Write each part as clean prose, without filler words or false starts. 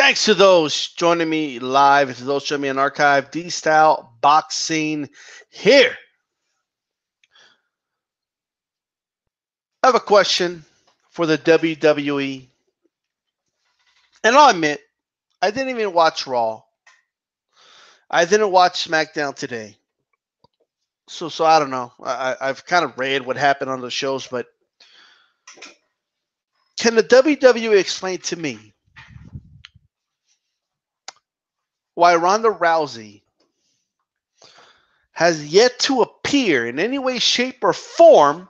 Thanks to those joining me live and to those joining me on archive. D-Style Boxing here. I have a question for the WWE. And I'll admit, I didn't even watch Raw. I didn't watch SmackDown today. So I don't know. I've kind of read what happened on the shows, but can the WWE explain to me why Ronda Rousey has yet to appear in any way, shape, or form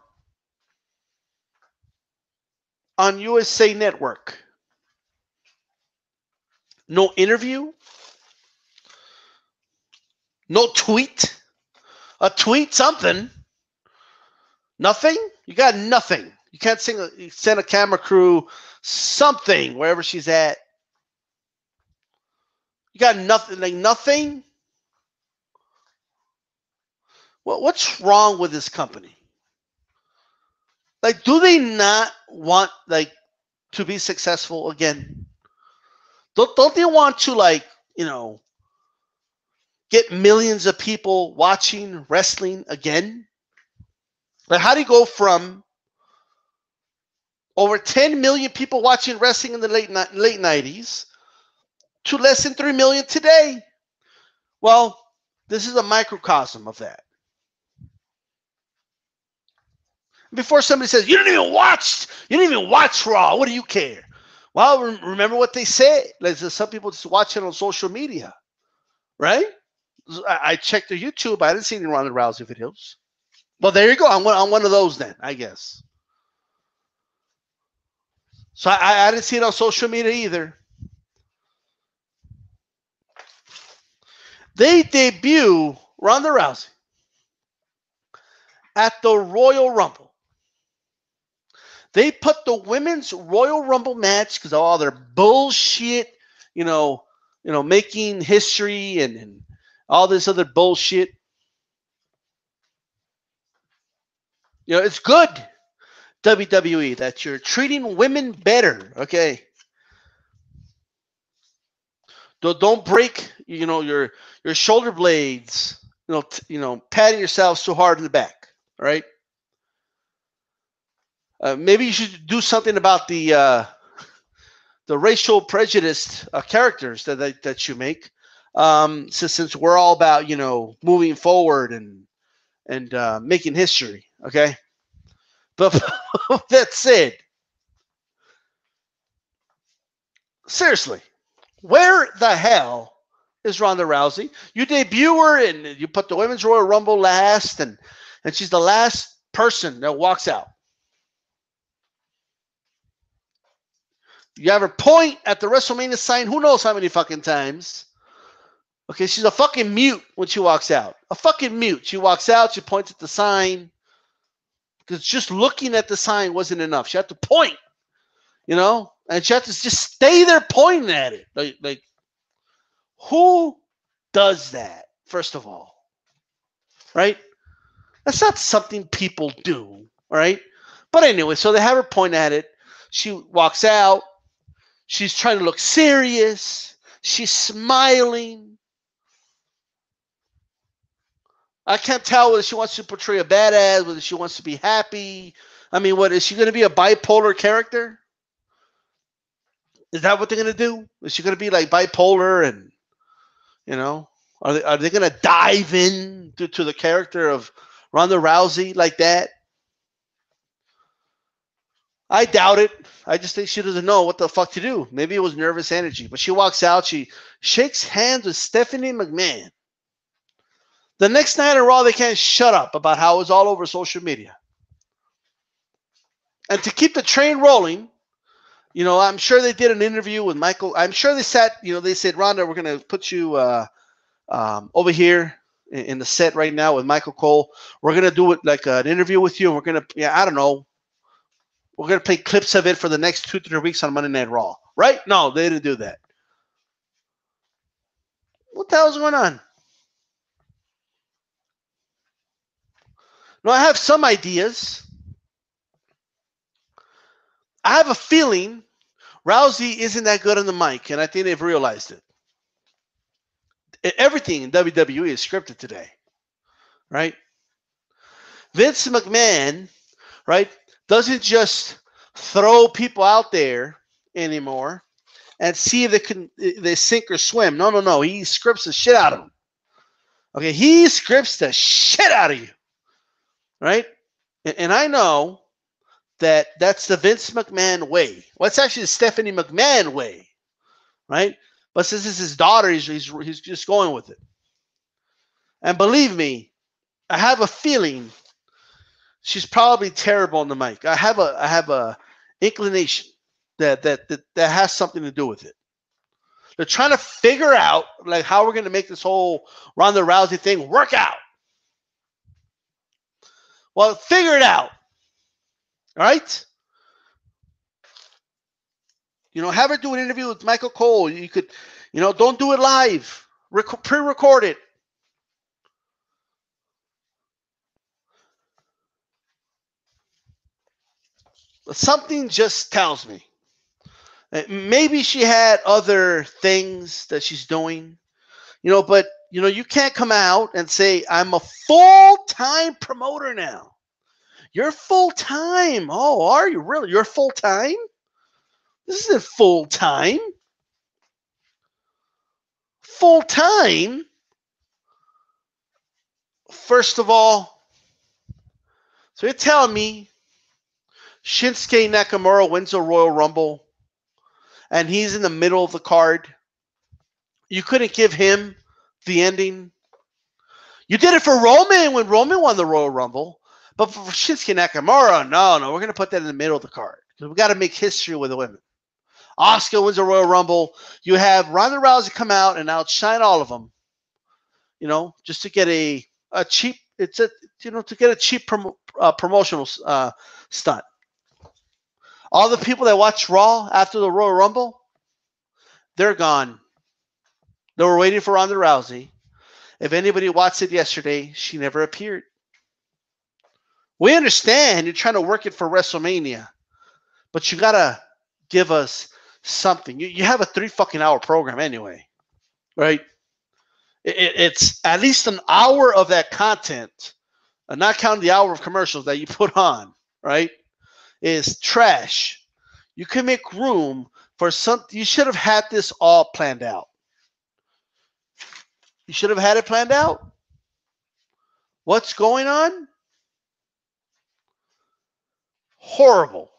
on USA Network? No interview, no tweet, a tweet, something, nothing. You got nothing. You can't send a camera crew, something wherever she's at. You got nothing, like nothing. What's wrong with this company? Like, do they not want to be successful again? Don't they want to get millions of people watching wrestling again? Like, how do you go from over 10 million people watching wrestling in the late 90s to less than 3 million today? Well, this is a microcosm of that. Before somebody says, you didn't even watch Raw, what do you care? Well, remember what they said. Like, some people just watch it on social media, right? I checked their YouTube. I didn't see any Ronda Rousey videos. Well, there you go. I'm one of those then, I guess. So I didn't see it on social media either. They debut Ronda Rousey at the Royal Rumble. They put the women's Royal Rumble match because of all their bullshit, making history and all this other bullshit. It's good, WWE, that you're treating women better. Okay. Don't break, your shoulder blades. Patting yourselves too hard in the back. All right. Maybe you should do something about the racial prejudiced characters that you make. Since we're all about moving forward and making history, okay. But that said, seriously, where the hell is Ronda Rousey? You debut her and you put the Women's Royal Rumble last, and she's the last person that walks out. You have her point at the WrestleMania sign who knows how many fucking times. Okay, she's a fucking mute when she walks out. A fucking mute. She walks out, she points at the sign. Because just looking at the sign wasn't enough. She had to point, and she had to just stay there pointing at it. Like who does that, first of all? Right? That's not something people do, all right? But anyway, so they have her point at it. She walks out. She's trying to look serious. She's smiling. I can't tell whether she wants to portray a badass, whether she wants to be happy. I mean, what is she going to be, a bipolar character? Is that what they're going to do? Is she going to be like bipolar and, are they going to dive in to the character of Ronda Rousey like that? I doubt it. I just think she doesn't know what the fuck to do. Maybe it was nervous energy. But she walks out. She shakes hands with Stephanie McMahon. The next night on Raw, they can't shut up about how it was all over social media. And to keep the train rolling, I'm sure they did an interview with Michael. I'm sure they sat, they said, Ronda, we're going to put you over here in the set right now with Michael Cole. We're going to do it like an interview with you. And we're going to, I don't know. We're going to play clips of it for the next 2-3 weeks on Monday Night Raw. Right? No, they didn't do that. What the hell's going on? No, I have some ideas. I have a feeling Rousey isn't that good on the mic, and I think they've realized it. Everything in WWE is scripted today, right? Vince McMahon, right, doesn't just throw people out there anymore and see if they sink or swim. No, no, no. He scripts the shit out of them. Okay, he scripts the shit out of you, right? And I know that that's the Vince McMahon way. Well, it's actually the Stephanie McMahon way, right? But since it's his daughter, he's just going with it. And believe me, I have a feeling she's probably terrible on the mic. I have a inclination that has something to do with it. They're trying to figure out like how we're going to make this whole Ronda Rousey thing work out. Well, figure it out. All right? Have her do an interview with Michael Cole. You could, don't do it live. Pre-record it. But something just tells me. Maybe she had other things that she's doing, but, you can't come out and say, I'm a full-time promoter now. You're full-time. Oh, are you really? You're full-time? This isn't full-time. Full-time? First of all, so you're telling me Shinsuke Nakamura wins a Royal Rumble and he's in the middle of the card? You couldn't give him the ending? You did it for Roman when Roman won the Royal Rumble. But for Shinsuke Nakamura, no, we're going to put that in the middle of the card. Because we got to make history with the women. Asuka wins a Royal Rumble. You have Ronda Rousey come out and outshine all of them. Just to get a cheap, to get a cheap promotional stunt. All the people that watched Raw after the Royal Rumble, they're gone. They were waiting for Ronda Rousey. If anybody watched it yesterday, she never appeared. We understand you're trying to work it for WrestleMania, but you got to give us something. You have a 3 fucking hour program anyway, right? It's at least an hour of that content, and not counting the hour of commercials that you put on, right, is trash. You can make room for something. You should have had this all planned out. You should have had it planned out. What's going on? Horrible.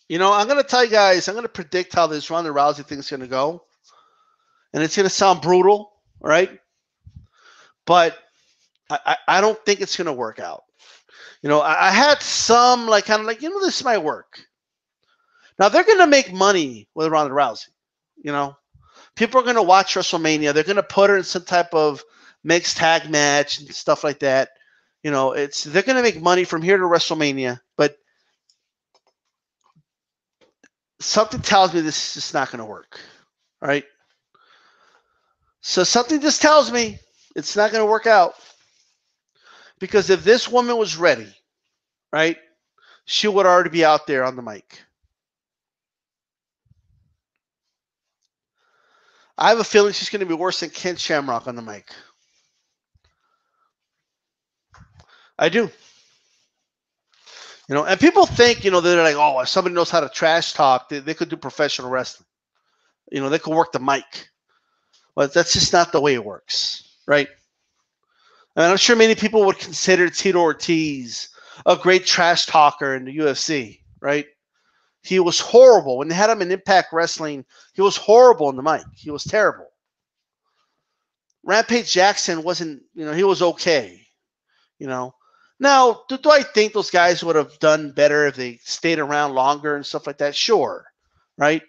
I'm going to tell you guys, I'm going to predict how this Ronda Rousey thing is going to go. And it's going to sound brutal, right? But I don't think it's going to work out. I had some this might work. Now, they're going to make money with Ronda Rousey. People are going to watch WrestleMania. They're going to put her in some type of mixed tag match and stuff like that. They're going to make money from here to WrestleMania. But something tells me this is just not going to work, right? So something just tells me it's not going to work out. Because if this woman was ready, right, she would already be out there on the mic. I have a feeling she's going to be worse than Ken Shamrock on the mic. I do. And people think, they're like, oh, if somebody knows how to trash talk, they could do professional wrestling. They could work the mic. But that's just not the way it works, right? And I'm sure many people would consider Tito Ortiz a great trash talker in the UFC, right? He was horrible. When they had him in Impact Wrestling, he was horrible on the mic. He was terrible. Rampage Jackson wasn't, he was okay, Now, do I think those guys would have done better if they stayed around longer and stuff like that? Sure, right?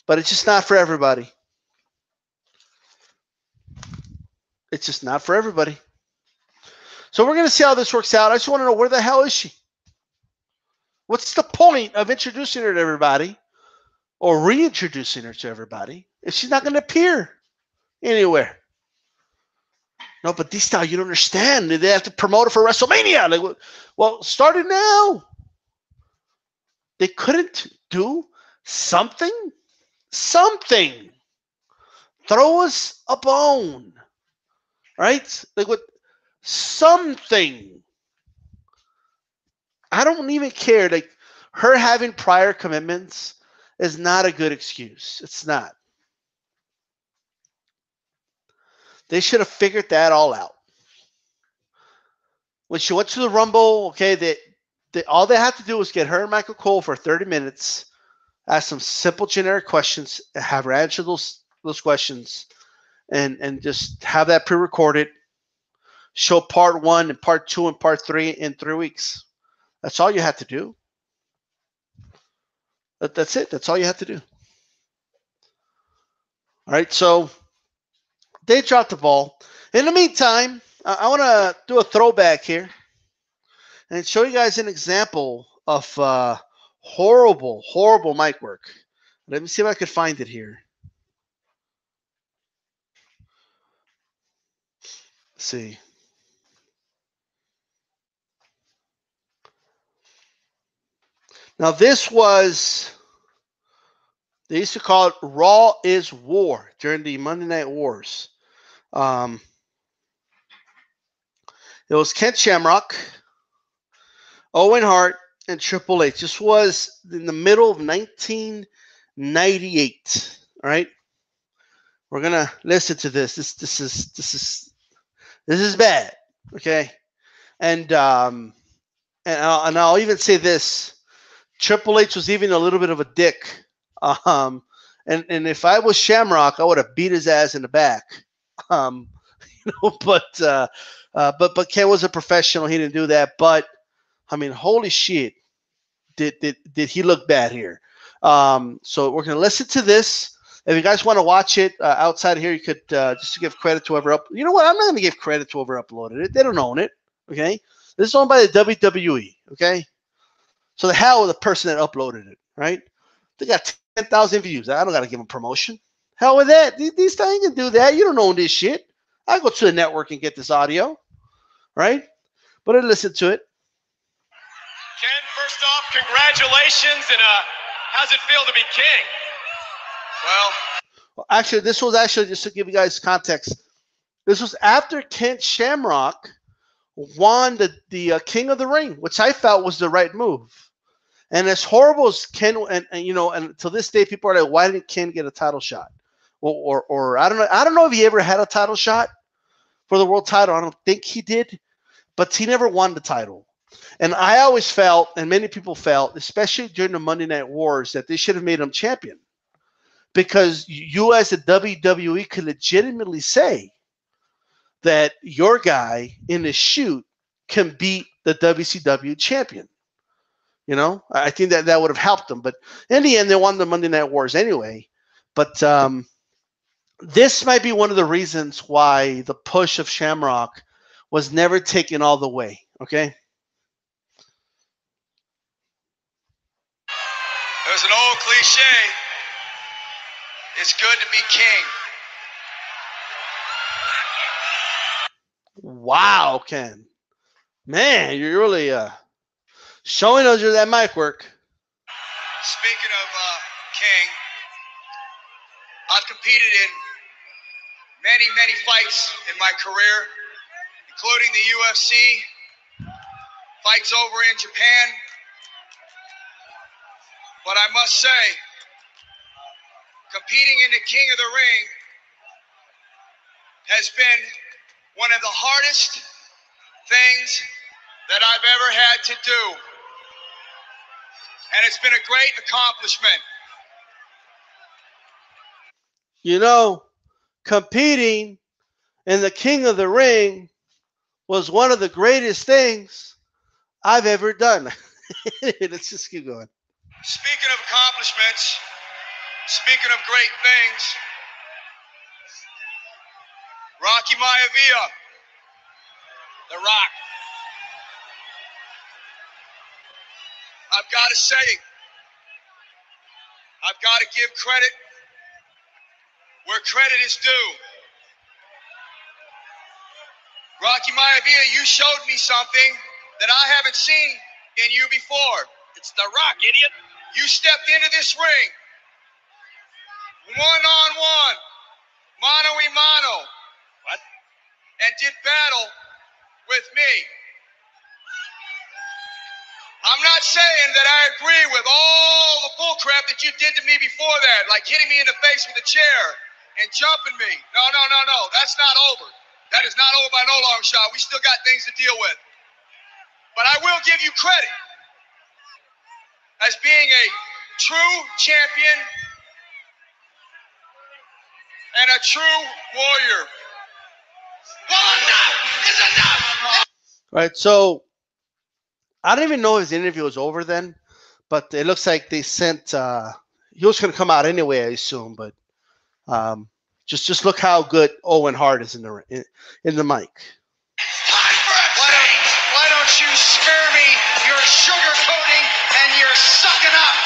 But it's just not for everybody. It's just not for everybody. So we're going to see how this works out. I just want to know, where the hell is she? What's the point of introducing her to everybody or reintroducing her to everybody if she's not going to appear anywhere? No, but this style, you don't understand. They have to promote it for WrestleMania. Well, start it now. They couldn't do something? Something. Throw us a bone. Right? Like what? Something. I don't even care. Like her having prior commitments is not a good excuse. It's not. They should have figured that all out. When she went to the Rumble, okay, all they had to do was get her and Michael Cole for 30 minutes, ask some simple generic questions, have her answer those questions, and just have that pre-recorded. Show part 1 and part 2 and part 3 in 3 weeks. That's all you had to do. That's it. That's all you had to do. All right, so they dropped the ball. In the meantime, I want to do a throwback here and show you guys an example of horrible, horrible mic work. Let me see if I can find it here. Let's see. Now this was, they used to call it Raw is War during the Monday Night Wars. It was Ken Shamrock, Owen Hart, and Triple H. This was in the middle of 1998. All right, we're gonna listen to this. This is bad. Okay, and I'll even say this: Triple H was even a little bit of a dick. And if I was Shamrock, I would have beat his ass in the back. But Ken was a professional. He didn't do that. But I mean, holy shit, did he look bad here? So we're gonna listen to this. If you guys want to watch it outside here, you could just to give credit to whoever up. You know what? I'm not gonna give credit to whoever uploaded it. They don't own it. Okay, this is owned by the WWE. Okay, so the hell with the person that uploaded it, right? They got 10,000 views. I don't got to give them promotion. Hell with that. These things can do that. You don't own this shit. I go to the network and get this audio, right? But I listen to it. Ken, first off, congratulations, and how's it feel to be king? Well, actually, this was actually, just to give you guys context, this was after Ken Shamrock won the King of the Ring, which I felt was the right move. And as horrible as Ken, and to this day, people are like, why didn't Ken get a title shot? Or I don't know. I don't know if he ever had a title shot for the world title. I don't think he did, but he never won the title. And I always felt, and many people felt, especially during the Monday Night Wars, that they should have made him champion. Because you as a WWE could legitimately say that your guy in the shoot can beat the WCW champion. I think that would have helped them. But in the end, they won the Monday Night Wars anyway. But this might be one of the reasons why the push of Shamrock was never taken all the way. Okay? There's an old cliche. It's good to be king. Wow, Ken. Man, you're really showing us that mic work. Speaking of king, I've competed in many, many fights in my career, including the UFC, fights over in Japan. But I must say, competing in the King of the Ring has been one of the hardest things that I've ever had to do. And it's been a great accomplishment. Competing in the King of the Ring was one of the greatest things I've ever done. Let's just keep going. Speaking of accomplishments, speaking of great things, Rocky Maivia, The Rock. I've got to say, I've got to give credit where credit is due. Rocky Maivia, you showed me something that I haven't seen in you before. It's The Rock, idiot. you stepped into this ring, one-on-one, mano-a-mano, and did battle with me. I'm not saying that I agree with all the bullcrap that you did to me before that, like hitting me in the face with a chair and jumping me. No. That's not over. That is not over by no long shot. We still got things to deal with. But I will give you credit as being a true champion and a true warrior. Well, enough is enough. All right, so I don't even know if his interview was over then, but it looks like they sent. He was going to come out anyway, I assume. But just look how good Owen Hart is in the mic. Why don't you spare me your sugarcoating and your sucking up?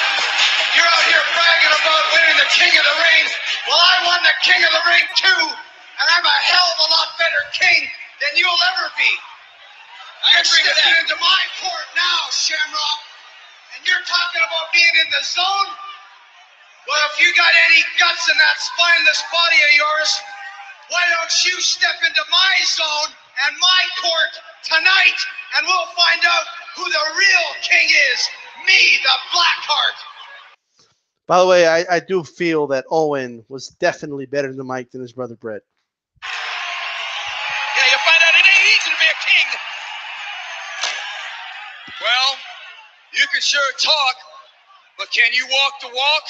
You're out here bragging about winning the King of the Ring. Well, I won the King of the Ring too, and I'm a hell of a lot better king than you'll ever be. You're stepping into my court now, Shamrock, and you're talking about being in the zone? Well, if you got any guts in that spineless body of yours, why don't you step into my zone and my court tonight, and we'll find out who the real king is, me, the Blackheart. By the way, I do feel that Owen was definitely better than Mike than his brother Brett. Yeah, you'll find out it ain't easy to be a king. Well, you can sure talk, but can you walk the walk?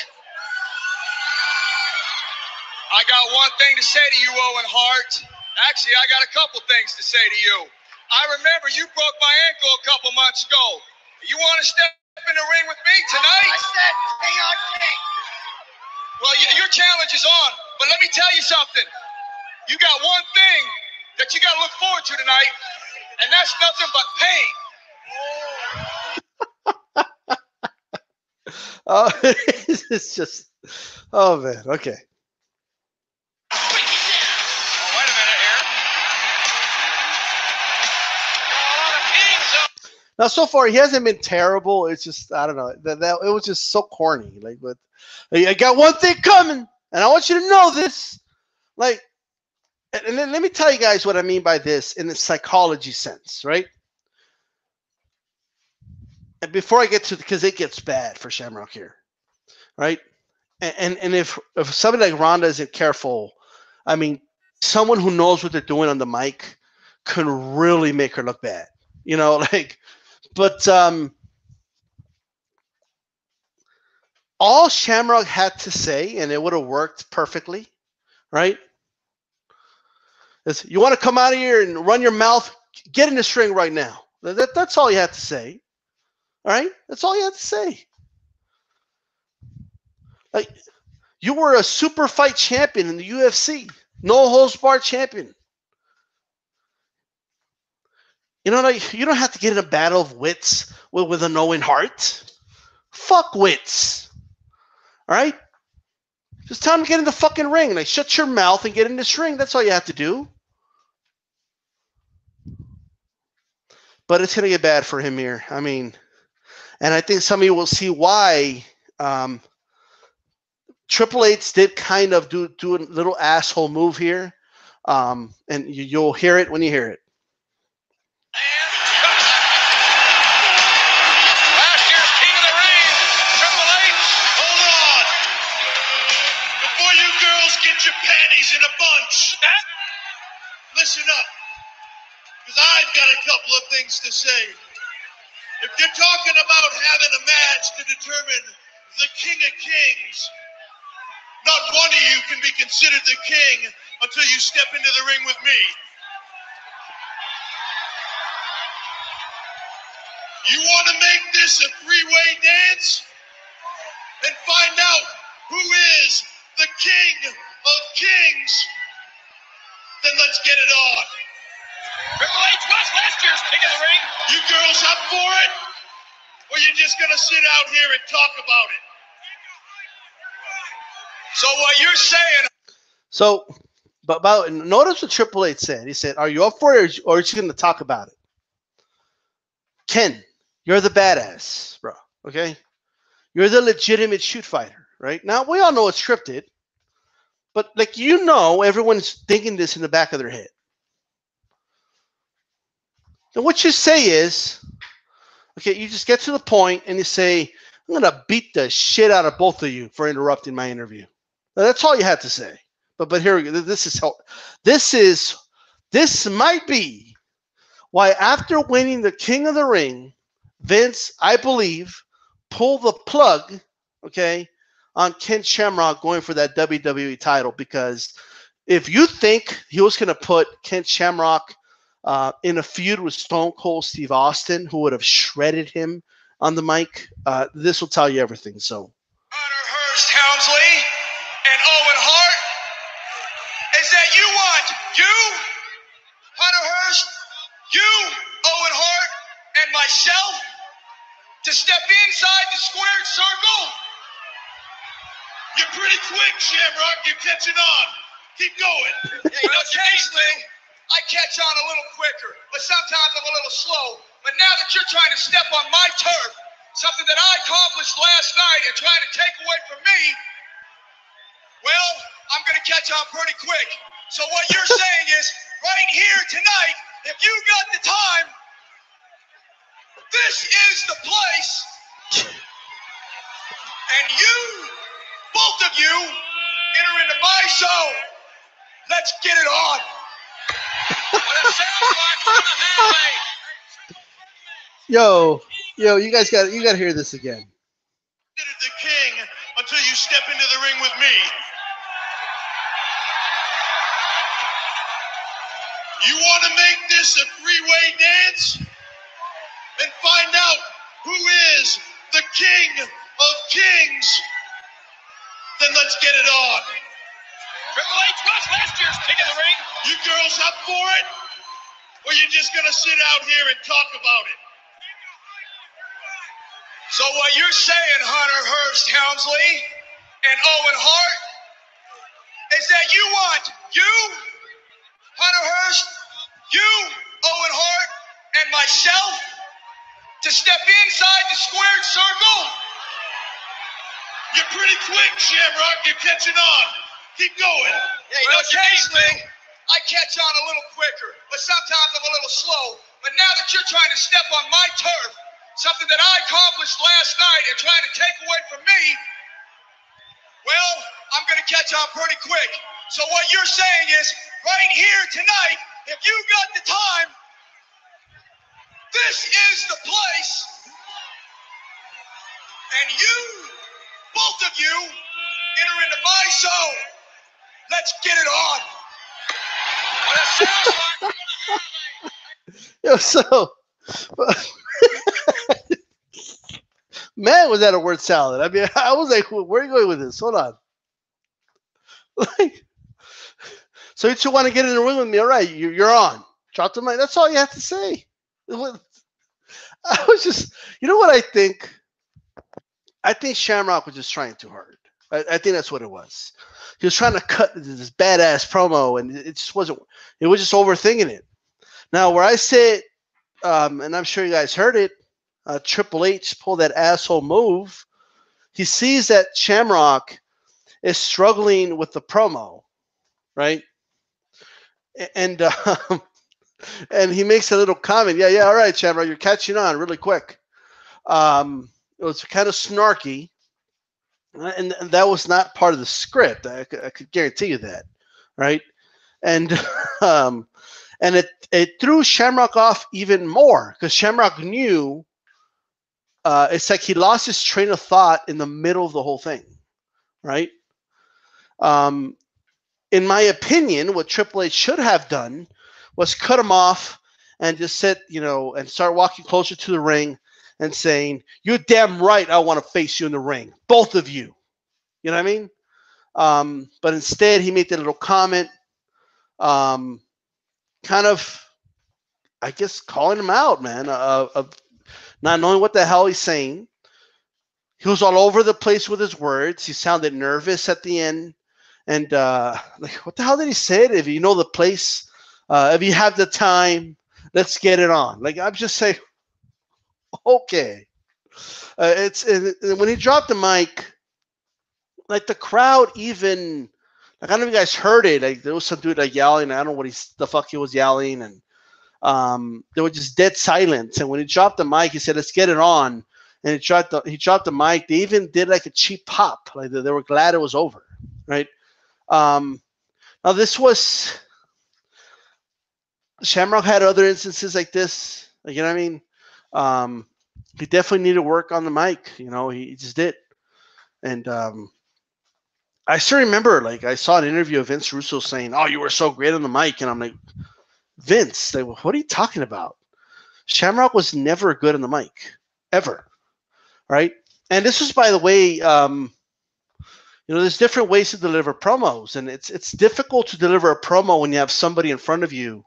I got one thing to say to you, Owen Hart. Actually, I got a couple things to say to you. I remember you broke my ankle a couple months ago. You want to step in the ring with me tonight? I said, king on king. Well, your challenge is on, but let me tell you something. You got one thing that you got to look forward to tonight, and that's nothing but pain. Oh, it's just, oh man, okay. Oh, wait a minute here. Now, so far, he hasn't been terrible. It's just, I don't know, that it was just so corny. Like, but I got one thing coming, and I want you to know this. Like, and let me tell you guys what I mean by this in the psychology sense, right? And before I get to, because it gets bad for Shamrock here, right? And if somebody like Ronda isn't careful, I mean, someone who knows what they're doing on the mic can really make her look bad, you know, like, but all Shamrock had to say, and it would have worked perfectly, right? Is, you want to come out of here and run your mouth, get in the ring right now. That's all you had to say. All right? That's all you had to say. Like, you were a super fight champion in the UFC. No holds barred champion. You know, like, you don't have to get in a battle of wits with an Owen Hart. Fuck wits. All right? Just tell him to get in the fucking ring. Like, shut your mouth and get in this ring. That's all you have to do. But it's going to get bad for him here. I mean, and I think some of you will see why Triple H did kind of do a little asshole move here. And you'll hear it when you hear it. Last year's King of the Ring, Triple H. Hold on. Before you girls get your panties in a bunch, listen up. Because I've got a couple of things to say. If you're talking about having a match to determine the King of Kings, not one of you can be considered the king until you step into the ring with me. You want to make this a three-way dance? And find out who is the King of Kings? Then let's get it on. Triple H was last year's King of the Ring. You girls up for it? Or you just gonna sit out here and talk about it? So what you're saying? So, but notice what Triple H said. He said, "Are you up for it, or are you going to talk about it?" Ken, you're the badass, bro. Okay, You're the legitimate shoot fighter, right? Now, we all know it's scripted, but like, you know, everyone's thinking this in the back of their head. And what you say is, okay, you just get to the point and you say, I'm going to beat the shit out of both of you for interrupting my interview. Now, that's all you had to say. But here we go. This might be why, after winning the King of the Ring, Vince, I believe, pulled the plug, okay, on Ken Shamrock going for that WWE title. Because if you think he was going to put Ken Shamrock in a feud with Stone Cold Steve Austin, who would have shredded him on the mic, this will tell you everything. So, Hunter Hearst Helmsley and Owen Hart, is that you want Hunter Hearst, Owen Hart, and myself to step inside the squared circle? You're pretty quick, Shamrock. You're catching on. Keep going. Occasionally, I catch on a little quicker, but sometimes I'm a little slow. But now that you're trying to step on my turf, something that I accomplished last night, and trying to take away from me, well, I'm going to catch on pretty quick. So what you're saying is, right here tonight, if you got the time, this is the place. And you, both of you, enter into my zone. Let's get it on. yo, you guys got to hear this again. The king until you step into the ring with me. You want to make this a three-way dance? Then find out who is the king of kings. Then let's get it on. Triple H was last year's king of the ring. You girls up for it? Or you just gonna sit out here and talk about it? So what you're saying, Hunter Hearst Helmsley and Owen Hart, is that you want Hunter Hearst, Owen Hart, and myself to step inside the squared circle? You're pretty quick, Shamrock. You're catching on. Keep going. Yeah, occasionally, I catch on a little quicker, but sometimes I'm a little slow. But now that you're trying to step on my turf, something that I accomplished last night, and trying to take away from me, well, I'm going to catch on pretty quick. So what you're saying is, right here tonight, if you got the time, this is the place. And you, both of you, enter into my zone. Let's get it on. Yo, so, man, was that a word salad? I mean, I was like, where are you going with this? Hold on. Like, so you two want to get in the ring with me? All right, you're on. Drop the mic. That's all you have to say. I was just, you know what I think? I think Shamrock was just trying too hard. I think that's what it was. He was trying to cut this badass promo, and it just wasn't. It was just overthinking it. Now, where I sit, and I'm sure you guys heard it, Triple H pulled that asshole move. He sees that Shamrock is struggling with the promo, right? And and he makes a little comment. Yeah, all right, Shamrock, you're catching on really quick. It was kind of snarky. And that was not part of the script. I could guarantee you that, right? And and it threw Shamrock off even more, because Shamrock knew it's like he lost his train of thought in the middle of the whole thing, right? In my opinion, what Triple H should have done was cut him off and just sit, and start walking closer to the ring and saying, "You're damn right, I want to face you in the ring, both of you." You know what I mean? But instead, he made that little comment, kind of, I guess, calling him out, man, of not knowing what the hell he's saying. He was all over the place with his words. He sounded nervous at the end. And like, what the hell did he say? If you know the place, if you have the time, let's get it on. Like, I'm just saying, okay. When he dropped the mic, like the crowd even, like I don't know if you guys heard it. Like there was some dude like yelling. I don't know what the fuck he was yelling, and they were just dead silent. And when he dropped the mic, he said, "Let's get it on." And he dropped the mic. They even did like a cheap pop, like they were glad it was over, right? Now this was Shamrock had other instances like this. Like, you know what I mean? He definitely needed work on the mic. You know, he just did. And I still remember, like, I saw an interview of Vince Russo saying, "Oh, you were so great on the mic," and I'm like, Vince, like, what are you talking about? Shamrock was never good on the mic, ever, right? And this was, by the way, there's different ways to deliver promos, and it's difficult to deliver a promo when you have somebody in front of you,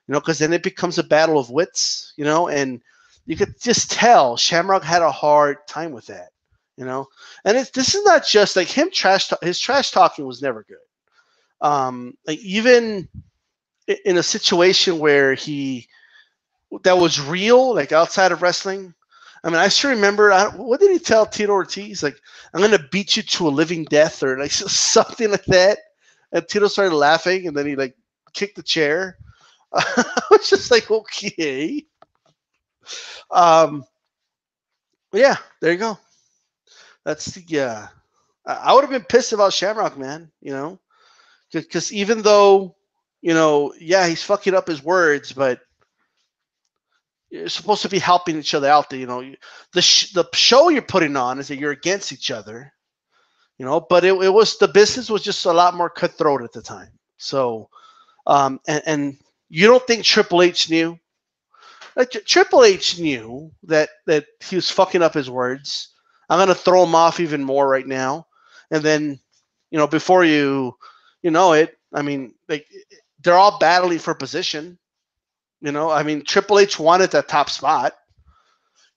because then it becomes a battle of wits, and you could just tell Shamrock had a hard time with that, and this is not just like him his trash talking was never good. Like even in a situation where that was real, like outside of wrestling. I mean, I still remember, what did he tell Tito Ortiz? Like, "I'm going to beat you to a living death," or like something like that. And Tito started laughing, and then he like kicked the chair. I was just like, okay. Yeah, there you go. That's the, I would have been pissed about Shamrock, man, because even though, yeah, he's fucking up his words, but you're supposed to be helping each other out there. The show you're putting on is that you're against each other, but it was, the business was just a lot more cutthroat at the time. So, and you don't think Triple H knew? Like, Triple H knew that he was fucking up his words. I'm gonna throw him off even more right now, and then, before you know it, I mean, like, they're all battling for position. I mean, Triple H wanted that top spot.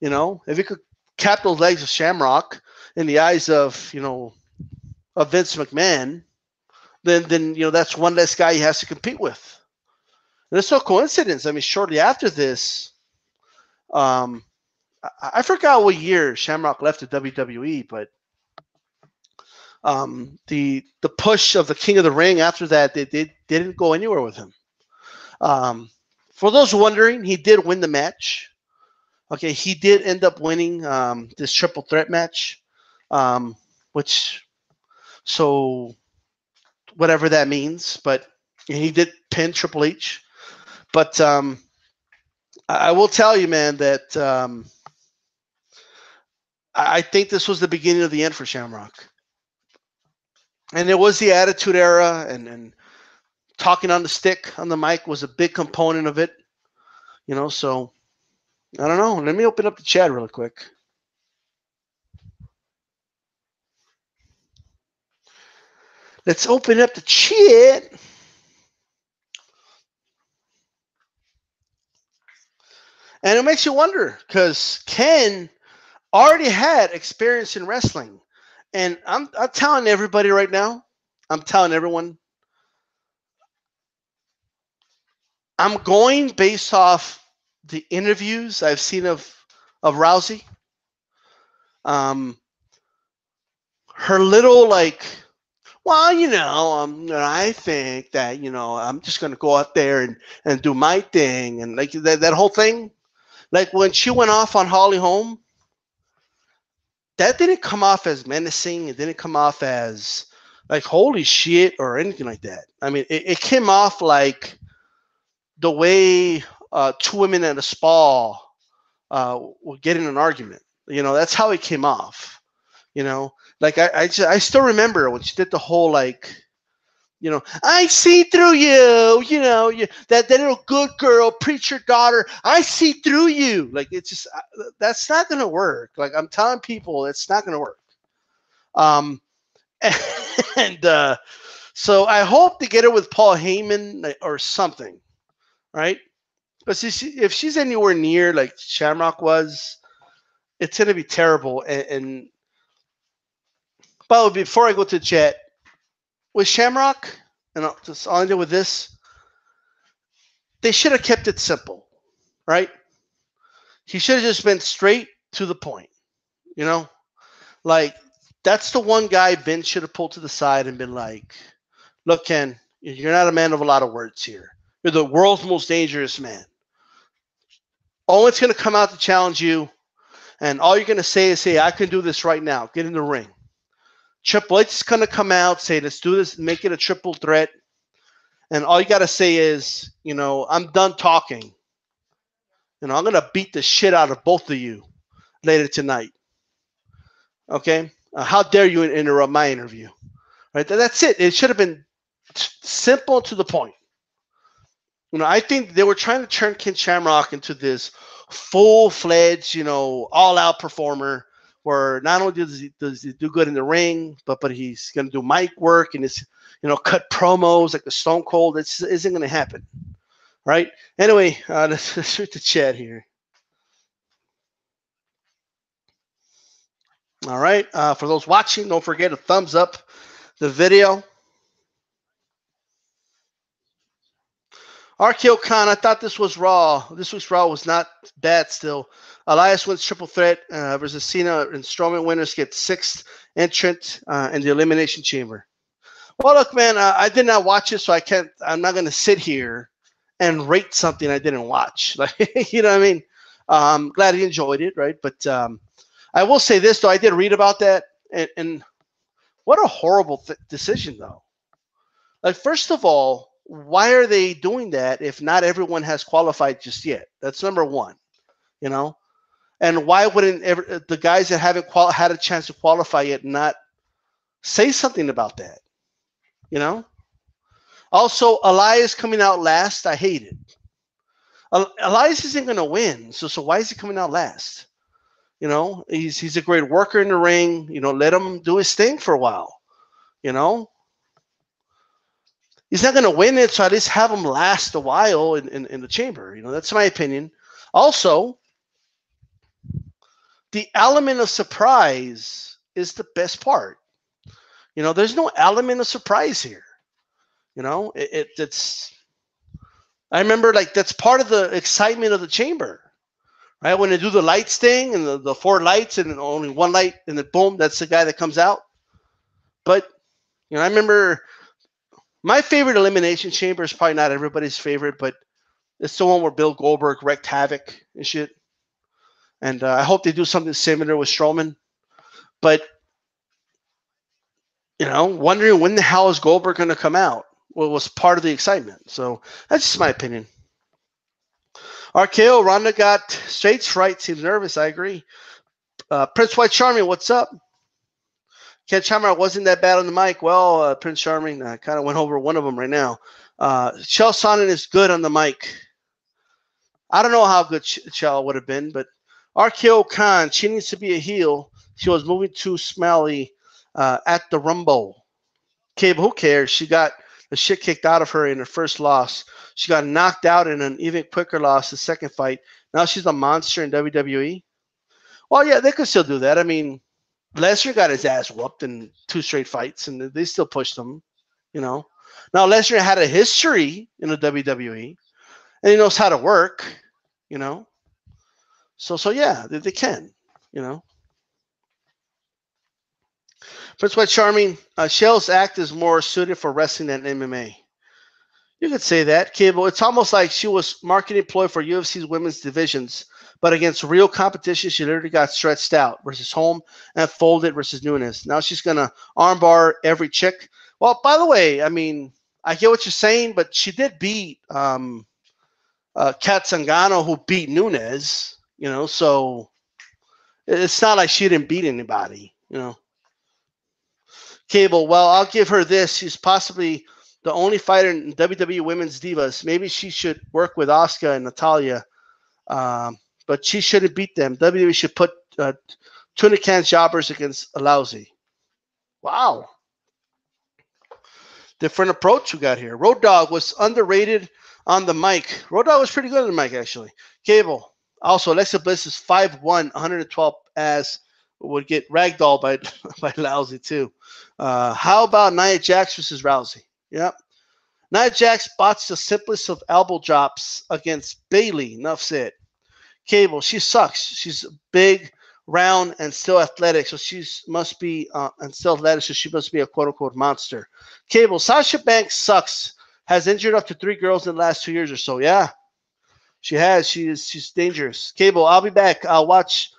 If he could cap those legs of Shamrock in the eyes of of Vince McMahon, then that's one less guy he has to compete with. And it's no coincidence. I mean, shortly after this, I forgot what year Shamrock left the WWE, but the push of the King of the Ring after that, they didn't go anywhere with him. For those wondering, he did win the match. Okay, he did end up winning this triple threat match, which, so whatever that means, but he did pin Triple H. But I will tell you, man, that I think this was the beginning of the end for Shamrock. And it was the Attitude Era, and talking on the stick, on the mic, was a big component of it. So I don't know. Let me open up the chat real quick. Let's open up the chat. And it makes you wonder, because Ken already had experience in wrestling. And I'm telling everybody right now, I'm telling everyone, I'm going based off the interviews I've seen of Rousey. Her little, like, well, I think that, I'm just going to go out there and do my thing. And like that whole thing, like when she went off on Holly Holm, that didn't come off as menacing. It didn't come off as like, holy shit, or anything like that. I mean, it came off like the way two women at a spa would get in an argument. That's how it came off. Like I still remember when she did the whole, like, I see through you, that little good girl, preacher daughter, I see through you. Like, it's just, that's not going to work. Like, I'm telling people, it's not going to work. And so I hope to get her with Paul Heyman or something, right? But if she's anywhere near like Shamrock was, it's going to be terrible. And but before I go to the chat, with Shamrock, and I'll end it with this, they should have kept it simple, right? He should have just been straight to the point. You know, like that's the one guy Vince should have pulled to the side and been like, "Look, Ken, you're not a man of a lot of words here. You're the world's most dangerous man. Owen's going to come out to challenge you, and all you're going to say is, hey, I can do this right now. Get in the ring.' Triple H is going to come out, say, let's do this, make it a triple threat. And all you got to say is, I'm done talking. I'm going to beat the shit out of both of you later tonight. Okay? How dare you interrupt my interview? Right? That's it. It should have been simple to the point. I think they were trying to turn Ken Shamrock into this full-fledged, all-out performer where not only does he do good in the ring, but he's going to do mic work and it's, cut promos like the Stone Cold. It isn't going to happen, right? Anyway, let's read the chat here. All right. For those watching, don't forget to thumbs up the video. RKO Khan, I thought this was Raw. This week's Raw was not bad still. Elias wins triple threat versus Cena, and Strowman winners get sixth entrant in the Elimination Chamber. Well, look, man, I did not watch it, so I'm not going to sit here and rate something I didn't watch. Like, you know what I mean? I'm glad he enjoyed it, right? But I will say this, though. I did read about that, and what a horrible decision, though. Like, first of all, why are they doing that if not everyone has qualified just yet? That's number one, And why wouldn't the guys that haven't had a chance to qualify yet not say something about that? Also, Elias coming out last, I hate it. Elias isn't going to win, so why is he coming out last? He's a great worker in the ring. Let him do his thing for a while. He's not going to win it, so at least have him last a while in the chamber. That's my opinion. Also, the element of surprise is the best part. There's no element of surprise here. It's. I remember that's part of the excitement of the chamber, right? When they do the lights thing and the four lights and only one light and then boom, that's the guy that comes out. But I remember. My favorite Elimination Chamber is probably not everybody's favorite, but it's the one where Bill Goldberg wreaked havoc and shit. And I hope they do something similar with Strowman. But, wondering when the hell is Goldberg going to come out was part of the excitement. So that's just my opinion. RKO, Ronda got straight fright. Seems nervous. I agree. Prince White Charming, what's up? Ken Shamrock wasn't that bad on the mic. Well, Prince Charming kind of went over one of them right now. Chael Sonnen is good on the mic. I don't know how good Chael would have been, but RKO Khan, she needs to be a heel. She was moving too smelly at the Rumble. Okay, but who cares? She got the shit kicked out of her in her first loss. She got knocked out in an even quicker loss the second fight. Now she's a monster in WWE. Well, yeah, they could still do that. I mean, Lesnar got his ass whooped in 2 straight fights, and they still pushed him, Now, Lesnar had a history in the WWE, and he knows how to work, So yeah, they can, Prince White Charming, Chael's act is more suited for wrestling than MMA. You could say that, Cable. It's almost like she was marketing ploy for UFC's women's divisions, but against real competition, she literally got stretched out versus Home and folded versus Nunes. Now she's going to armbar every chick. Well, by the way, I mean, I get what you're saying, but she did beat Kat Zingano, who beat Nunes, so it's not like she didn't beat anybody, Cable, well, I'll give her this. She's possibly the only fighter in WWE Women's Divas. Maybe she should work with Asuka and Natalya. But she shouldn't beat them. WWE should put tuna can jobbers against a lousy. Wow. Different approach we got here. Road Dogg was underrated on the mic. Road Dogg was pretty good on the mic, actually. Cable. Also, Alexa Bliss is 5'1", 112 as would get ragdolled by Lousy, too. How about Nia Jax versus Rousey? Yep. Nia Jax bots the simplest of elbow drops against Bayley. Enough said. Cable, she sucks. She's big, round and still athletic, so she must be and still athletic, so she must be a quote unquote monster. Cable, Sasha Banks sucks. Has injured up to 3 girls in the last 2 years or so. Yeah, she has. She's dangerous. Cable, I'll be back. I'll watch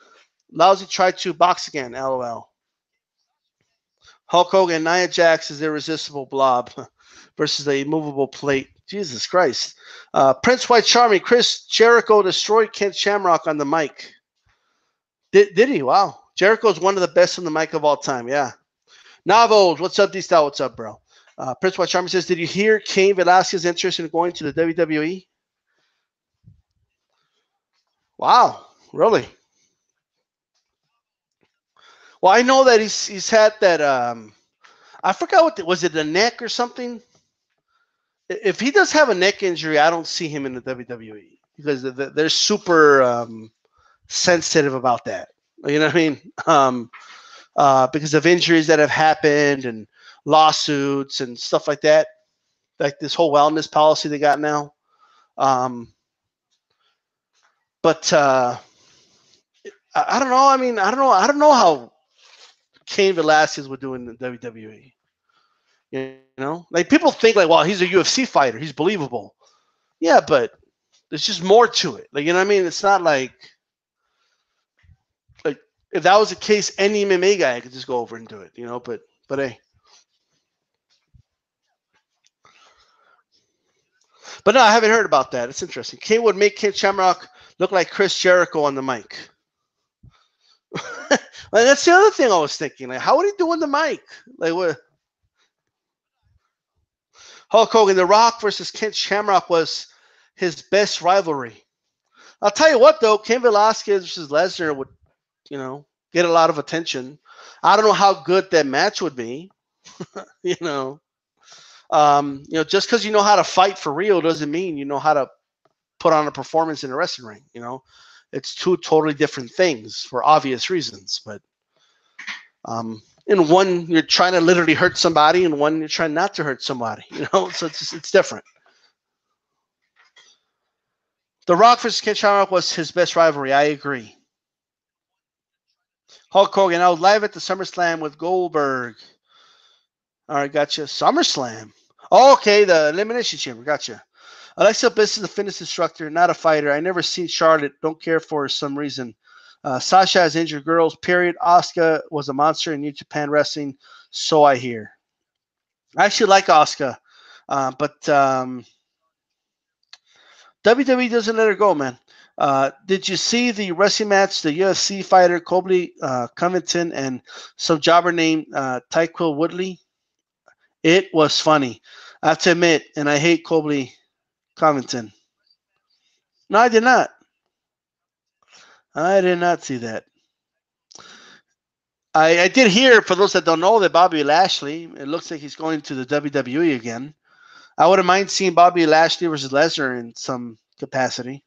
Lousy try to box again. LOL. Hulk Hogan, Nia Jax is irresistible blob versus the immovable plate. Jesus Christ. Prince White Charming, Chris Jericho destroyed Kent Shamrock on the mic. Did he? Wow. Jericho's one of the best on the mic of all time. Yeah. Navos, what's up, D-Style? What's up, bro? Prince White Charming says, did you hear Cain Velasquez's interest in going to the WWE? Wow. Really? Well, I know that he's had that. I forgot was it, the neck or something? If he does have a neck injury, I don't see him in the WWE because they're super sensitive about that. You know what I mean? Because of injuries that have happened and lawsuits and stuff like that, like this whole wellness policy they got now. But I don't know. I mean, I don't know. I don't know how Cain Velasquez would do in the WWE. You know, like people think like, well, he's a UFC fighter, he's believable. Yeah, but there's just more to it. Like, you know what I mean? It's not like if that was the case, any MMA guy could just go over and do it. You know, but hey. But no, I haven't heard about that. It's interesting. Kane would make Ken Shamrock look like Chris Jericho on the mic. Well, that's the other thing I was thinking. Like, how would he do on the mic? Like, what? Hulk Hogan, The Rock versus Ken Shamrock was his best rivalry. I'll tell you what, though, Ken Velasquez versus Lesnar would, get a lot of attention. I don't know how good that match would be. you know, just because you know how to fight for real doesn't mean you know how to put on a performance in a wrestling ring. It's two totally different things for obvious reasons. But in one, you're trying to literally hurt somebody, and one, you're trying not to hurt somebody. So it's different. The Rock versus Ken Shamrock was his best rivalry. I agree. Hulk Hogan, I was live at the SummerSlam with Goldberg. All right, gotcha. SummerSlam. Oh, okay, the Elimination Chamber. Gotcha. Alexa Bliss is a fitness instructor, not a fighter. I never seen Charlotte. Don't care for her some reason. Sasha has injured girls, period. Asuka was a monster in New Japan Wrestling, so I hear. I actually like Asuka, but WWE doesn't let her go, man. Did you see the wrestling match, the UFC fighter Colby Covington and some jobber named Tyquil Woodley? It was funny. I have to admit, and I hate Colby Covington. No, I did not. I did not see that. I did hear, for those that don't know, that Bobby Lashley, it looks like he's going to the WWE again. I wouldn't mind seeing Bobby Lashley versus Lesnar in some capacity.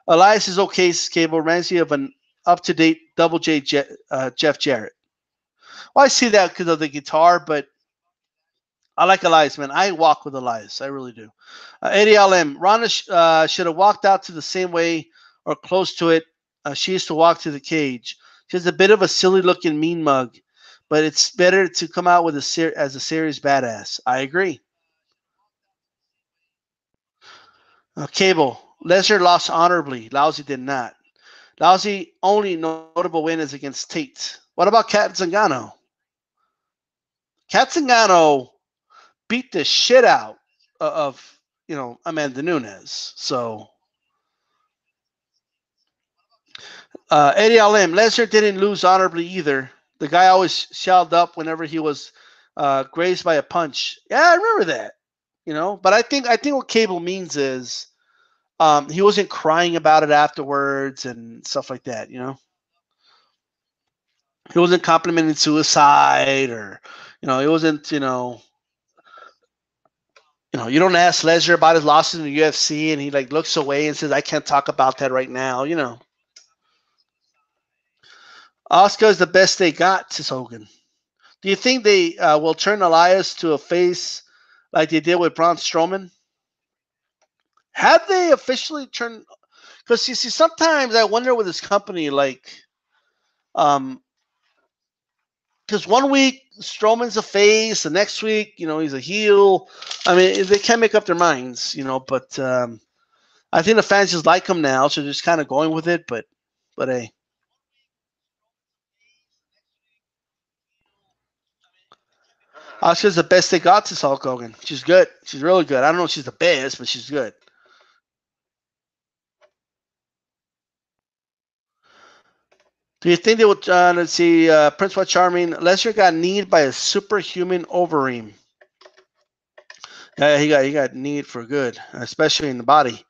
Elias is okay. Cable reminds me of an up-to-date Double J Jeff Jarrett. Well, I see that because of the guitar, but I like Elias, man. I walk with Elias. I really do. Eddie LM. Ronda should have walked out to the same way or close to it. She used to walk to the cage. She's a bit of a silly-looking mean mug, but it's better to come out with as a serious badass. I agree. Cable. Lesnar lost honorably. Lousy did not. Lousy only notable win is against Tate. What about Cat Zingano? Cat Zingano beat the shit out of Amanda Nunes. So Eddie Alem, Lesnar didn't lose honorably either. The guy always shelled up whenever he was grazed by a punch. Yeah, I remember that. But I think what Cable means is he wasn't crying about it afterwards and stuff like that. He wasn't complimenting suicide or he wasn't you don't ask Lesnar about his losses in the UFC, and he looks away and says, "I can't talk about that right now." Asuka is the best they got, says Hogan. Do you think they will turn Elias to a face like they did with Braun Strowman? Have they officially turned? Because you see, sometimes I wonder with this company, Because one week Strowman's a face, the next week, he's a heel. I mean, they can't make up their minds, But I think the fans just like him now, so they're just kind of going with it. But hey, Asuka's the best they got since Hulk Hogan. She's good. She's really good. I don't know if she's the best, but she's good. Do you think they would? Let's see. Prince White Charming. Lesnar got kneed by a superhuman Overeem. He got kneed for good, especially in the body.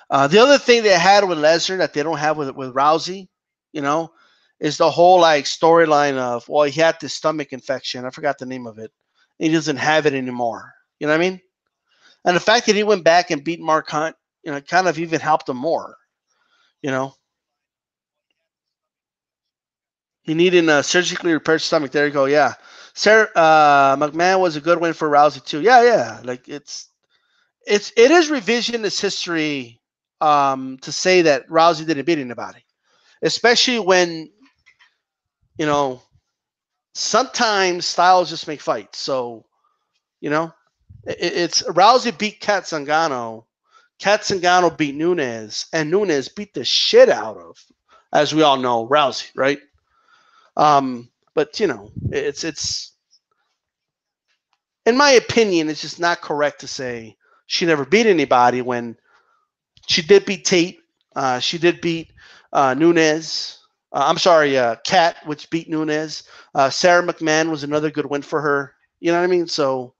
The other thing they had with Lesnar that they don't have with Rousey, is the whole like storyline of he had this stomach infection. I forgot the name of it. He doesn't have it anymore. You know what I mean? And the fact that he went back and beat Mark Hunt, kind of even helped him more. You know, he needed a surgically repaired stomach. There you go. Yeah, Sarah McMahon was a good win for Rousey too. Yeah. Like it is revisionist history to say that Rousey didn't beat anybody, especially when sometimes styles just make fights. So it's Rousey beat Kat Zingano. Kat Zingano beat Nunes, and Nunes beat the shit out of, as we all know, Rousey, right? But it's in my opinion, it's just not correct to say she never beat anybody when she did beat Tate. She did beat Nunes. I'm sorry, Kat, which beat Nunes. Sarah McMahon was another good win for her. You know what I mean? So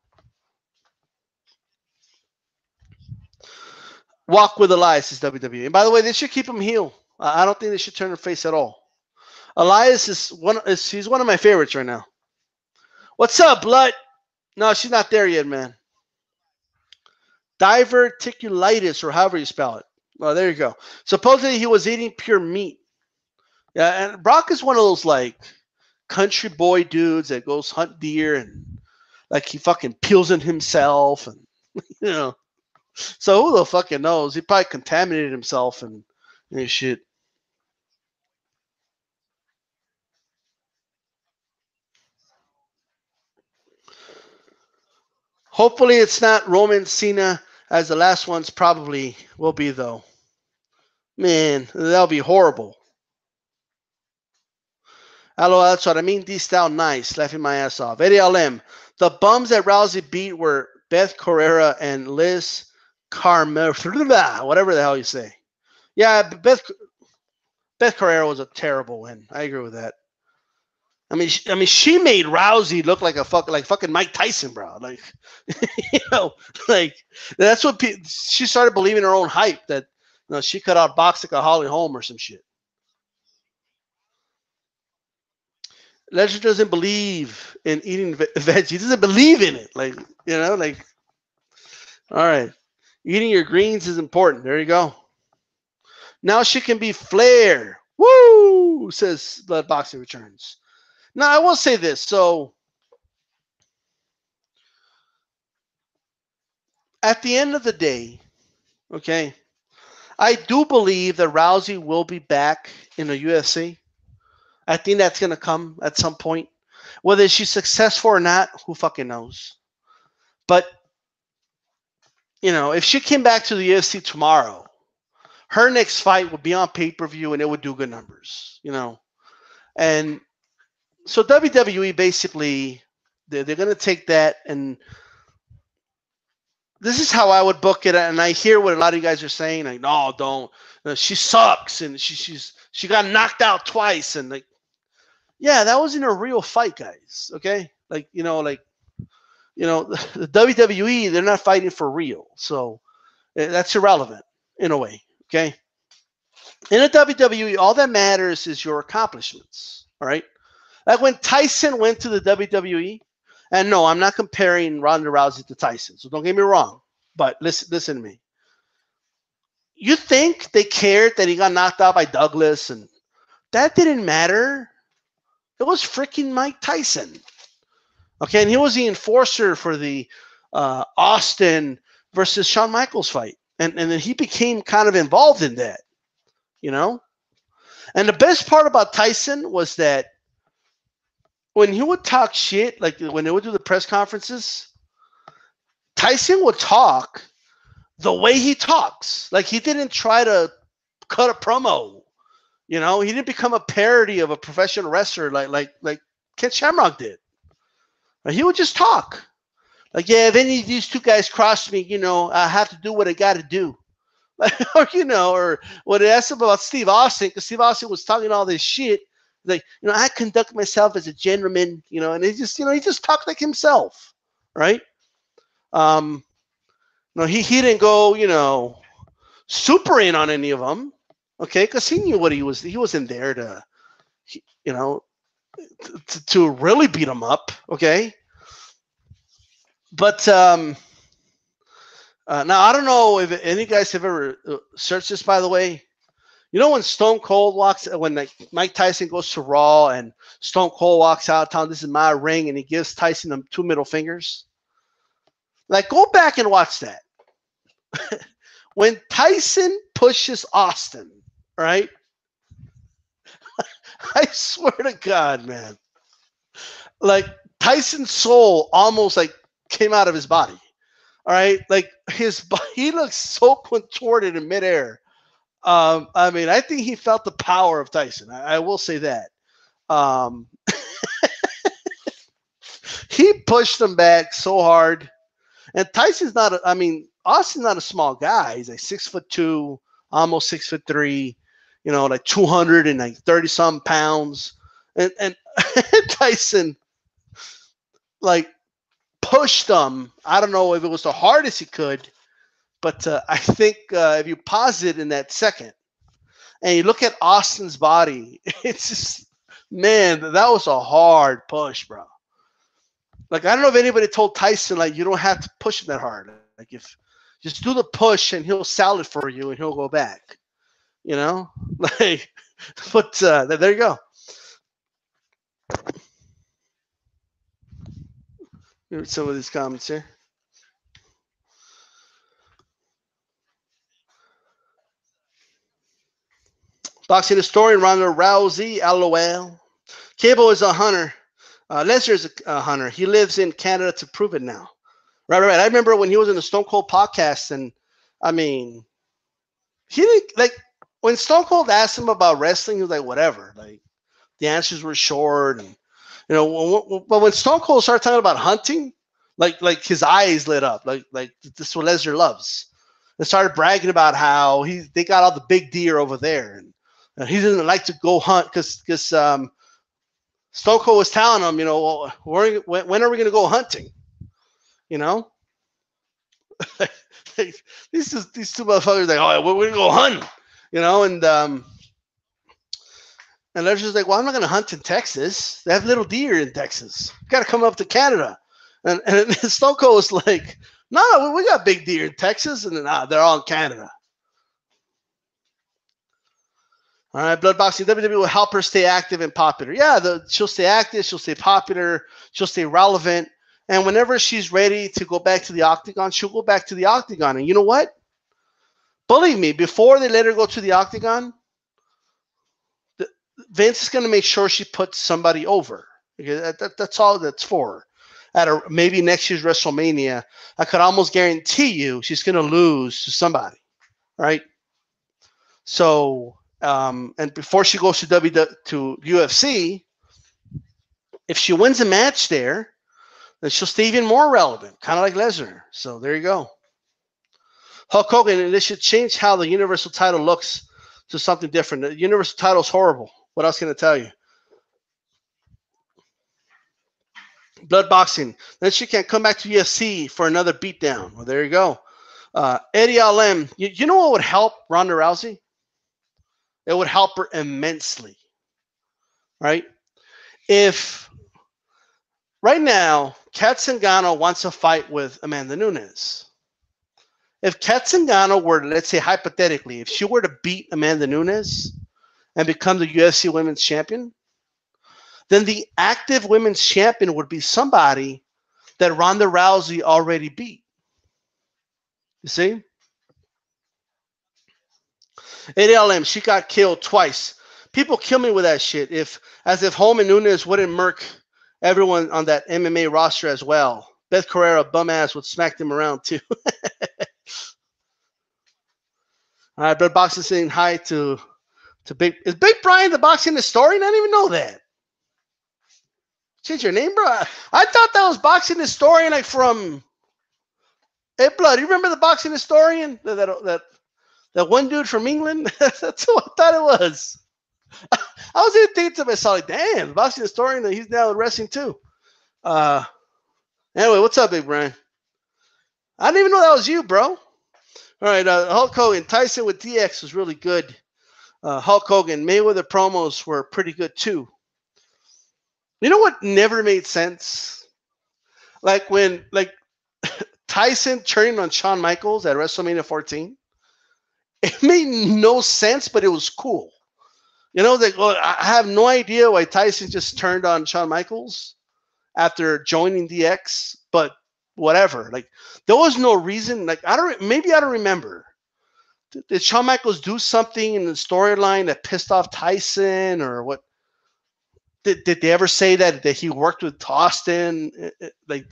walk with Elias is WWE. And by the way, they should keep him heel. I don't think they should turn her face at all. Elias he's one of my favorites right now. What's up, Blood? No, she's not there yet, man. Diverticulitis, or however you spell it. Oh, there you go. Supposedly he was eating pure meat. Yeah, and Brock is one of those like country boy dudes that goes hunt deer and like he fucking peels in himself and So who the fucking knows? He probably contaminated himself and shit. Hopefully it's not Roman Cena, as the last ones probably will be though. Man, that'll be horrible. Hello, that's what I mean. D style nice, laughing my ass off. Eddie LM. The bums that Rousey beat were Beth Carrera and Liz Carmel, whatever the hell you say. Yeah, Beth Carrera was a terrible win. I agree with that. I mean, she made Rousey look like fucking Mike Tyson, bro. Like, like that's what she started believing her own hype that she could outbox like a Holly Holm or some shit. Lesnar doesn't believe in eating veggies. He doesn't believe in it. Like, all right, eating your greens is important. There you go. Now she can be Flair. Woo! Says Blood Boxing Returns. Now I will say this. So at the end of the day, okay, I do believe that Rousey will be back in the UFC. I think that's going to come at some point. Whether she's successful or not, who fucking knows? But, if she came back to the UFC tomorrow, her next fight would be on pay-per-view and it would do good numbers, And so WWE basically, they're going to take that, and this is how I would book it. And I hear what a lot of you guys are saying, like, no, don't. She sucks, and she got knocked out twice, and like, yeah, that wasn't a real fight, guys. Okay, like the WWE, they're not fighting for real, so that's irrelevant in a way. Okay, in the WWE, all that matters is your accomplishments. All right, like when Tyson went to the WWE, and no, I'm not comparing Ronda Rousey to Tyson, so don't get me wrong. But listen to me. You think they cared that he got knocked out by Douglas, and that didn't matter. It was freaking Mike Tyson. Okay, and he was the enforcer for the Austin versus Shawn Michaels fight. And then he became kind of involved in that, And the best part about Tyson was that when he would talk shit, like when they would do the press conferences, Tyson would talk the way he talks. Like he didn't try to cut a promo. You know, he didn't become a parody of a professional wrestler like Ken Shamrock did. He would just talk. Like, yeah, if any of these two guys cross me, you know, I have to do what I got to do. Or, you know, or when they asked him about Steve Austin, because Steve Austin was talking all this shit, like, you know, I conduct myself as a gentleman, you know, and he just, you know, he just talked like himself, right? No, he didn't go, you know, super in on any of them, okay, because he knew what he was. He wasn't there to, you know, to really beat him up, okay. But now I don't know if any guys have ever searched this. By the way, you know when Stone Cold when like Mike Tyson goes to Raw and Stone Cold walks out of town, this is my ring, and he gives Tyson them 2 middle fingers. Like, go back and watch that. When Tyson pushes Austin, right? I swear to God, man. Like Tyson's soul almost like came out of his body. All right, like he looks so contorted in midair. I mean, I think he felt the power of Tyson. I will say that. He pushed him back so hard, and Tyson's not. I mean, Austin's not a small guy. He's like 6'2", almost 6'3". You know, like 230 some pounds, and Tyson like pushed him. I don't know if it was the hardest he could, but I think if you pause it in that second and you look at Austin's body, it's just, man, that was a hard push, bro. Like, I don't know if anybody told Tyson, like, you don't have to push him that hard. Like, if just do the push and he'll sell it for you and he'll go back, you know? Like, but there you go. Here's some of these comments here. Boxing historian Ronda Rousey, LOL. Cable is a hunter. Lesnar is a hunter. He lives in Canada to prove it now. Right. I remember when he was in the Stone Cold podcast, and I mean, he didn't like when Stone Cold asked him about wrestling. He was like, whatever. Like the answers were short, and you know, but when Stone Cold started talking about hunting, like his eyes lit up. Like this is what Lesnar loves. And started bragging about how they got all the big deer over there, and he didn't like to go hunt because Stone Cold was telling him, you know, well, when are we going to go hunting? You know, these two motherfuckers like, oh, we're going to go hunting, you know, and Lesnar's like, well, I'm not going to hunt in Texas. They have little deer in Texas. You got to come up to Canada. And Stone Cold was like, no, we got big deer in Texas, and they're all in Canada. All right, Bloodboxing WWE will help her stay active and popular. Yeah, she'll stay active, she'll stay popular, she'll stay relevant. And whenever she's ready to go back to the Octagon, she'll go back to the Octagon. And you know what? Believe me, before they let her go to the Octagon, Vince is going to make sure she puts somebody over. That's all that's for her. Maybe next year's WrestleMania, I could almost guarantee you she's going to lose to somebody, right? So, and before she goes to UFC, if she wins a match there, then she'll stay even more relevant, kind of like Lesnar. So there you go. Hulk Hogan, and this should change how the Universal title looks to something different. The Universal title is horrible. What else can I tell you? Bloodboxing. Then she can come back to UFC for another beatdown. Well, there you go. Eddie LM. You know what would help Ronda Rousey? It would help her immensely, right? If right now Kat Zingano wants a fight with Amanda Nunes, if Kat Zingano were, let's say hypothetically, if she were to beat Amanda Nunes and become the UFC Women's Champion, then the active Women's Champion would be somebody that Ronda Rousey already beat. You see? ADLM, she got killed twice. People kill me with that shit. As if Holm and Nunes wouldn't murk everyone on that MMA roster as well. Beth Carrera, bum ass, would smack them around too. All right, but boxing saying hi to Big. Is Big Brian the boxing historian? I didn't even know that. Change your name, bro. I thought that was boxing historian, like from. Hey, blood. You remember the boxing historian? That one dude from England. That's who I thought it was. I was even thinking to myself, like, damn, boxing historian. He's now wrestling too. Anyway, what's up, Big Brian? I didn't even know that was you, bro. All right, Hulk Hogan, Tyson with DX was really good. Hulk Hogan, Mayweather promos were pretty good too. You know what never made sense? Like when Tyson turning on Shawn Michaels at WrestleMania 14. It made no sense, but it was cool. You know, I have no idea why Tyson just turned on Shawn Michaels after joining DX, but whatever. Like, there was no reason. Like, I don't remember. Did Shawn Michaels do something in the storyline that pissed off Tyson, or what? Did they ever say that he worked with Austin, like,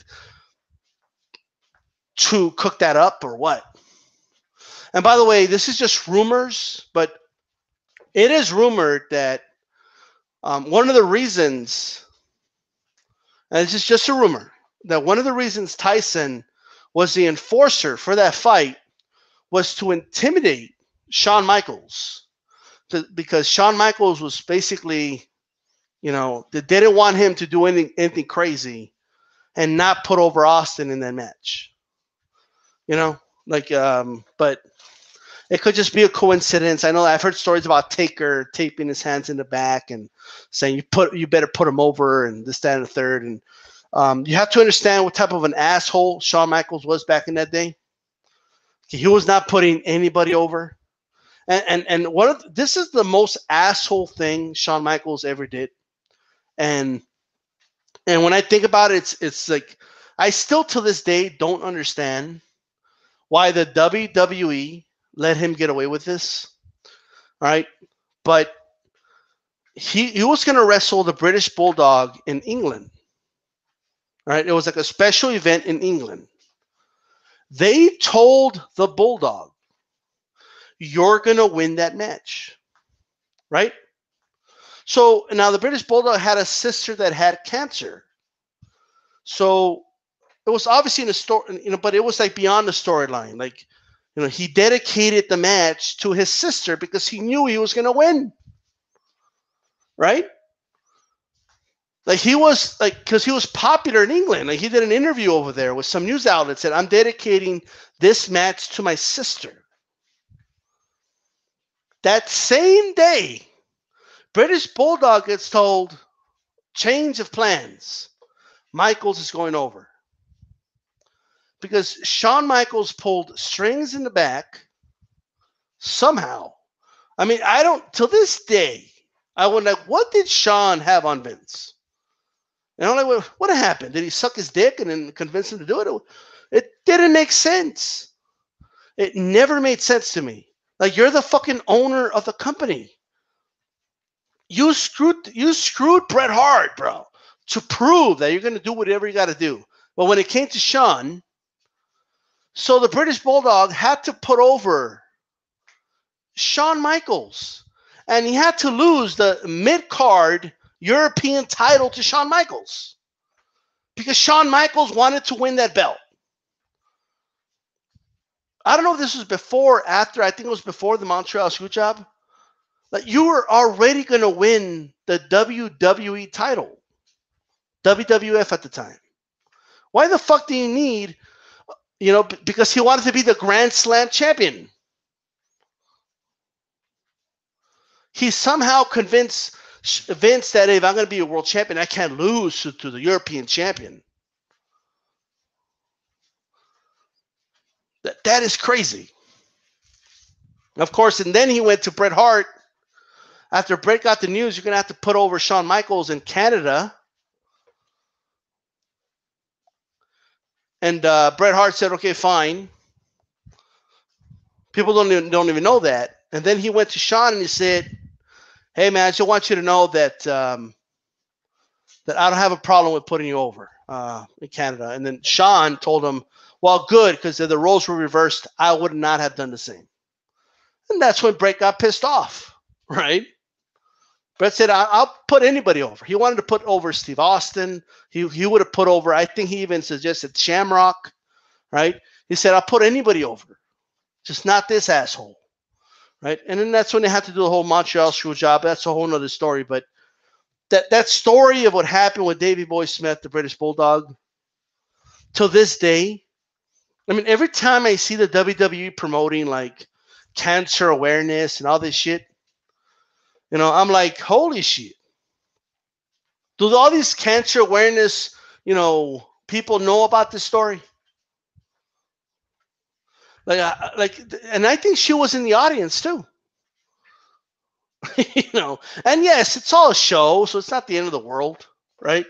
to cook that up, or what? And by the way, this is just rumors, but it is rumored that one of the reasons, and this is just a rumor, that one of the reasons Tyson was the enforcer for that fight was to intimidate Shawn Michaels, because Shawn Michaels was basically, they didn't want him to do anything crazy and not put over Austin in that match. But it could just be a coincidence. I know I've heard stories about Taker taping his hands in the back and saying you better put him over and this, that, and the third. And you have to understand what type of an asshole Shawn Michaels was back in that day. He was not putting anybody over. And this is the most asshole thing Shawn Michaels ever did. And when I think about it, it's like I still to this day don't understand why the WWE let him get away with this. All right. But he was going to wrestle the British Bulldog in England. All right. It was like a special event in England. They told the Bulldog, you're going to win that match. Right. So now the British Bulldog had a sister that had cancer. So it was obviously in the story, but it was like beyond the storyline. Like, he dedicated the match to his sister because he knew he was going to win. Right? Like, he was because he was popular in England. Like, he did an interview over there with some news outlet, said, I'm dedicating this match to my sister. That same day, British Bulldog gets told, change of plans. Michaels is going over. Because Shawn Michaels pulled strings in the back somehow. I mean, till this day, I wonder, what did Shawn have on Vince? And I'm like, what happened? Did he suck his dick and then convince him to do it? It didn't make sense. It never made sense to me. Like, you're the fucking owner of the company. You screwed Bret Hart, bro, to prove that you're going to do whatever you got to do. But when it came to Shawn, so the British Bulldog had to put over Shawn Michaels. And he had to lose the mid-card European title to Shawn Michaels. Because Shawn Michaels wanted to win that belt. I don't know if this was before or after. I think it was before the Montreal Screwjob. Like, you were already going to win the WWE title. WWF at the time. Why the fuck do you need... because he wanted to be the Grand Slam champion. He somehow convinced Vince that if I'm going to be a world champion, I can't lose to the European champion. That is crazy. Of course, and then he went to Bret Hart. After Bret got the news, you're going to have to put over Shawn Michaels in Canada. And Bret Hart said, okay, fine. People don't even know that. And then he went to Shawn and he said, hey man, I just want you to know that that I don't have a problem with putting you over in Canada. And then Sean told him, well, good, because if the roles were reversed, I would not have done the same. And that's when Brett got pissed off, right? Brett said, I'll put anybody over. He wanted to put over Steve Austin. He would have put over, I think he even suggested Shamrock, right? He said, I'll put anybody over, just not this asshole, right? And then that's when they had to do the whole Montreal screw job. That's a whole nother story. But that story of what happened with Davey Boy Smith, the British Bulldog, till this day, I mean, every time I see the WWE promoting like cancer awareness and all this shit, I'm like, holy shit. Do all these cancer awareness, people know about this story? And I think she was in the audience too. And yes, it's all a show, so it's not the end of the world, right?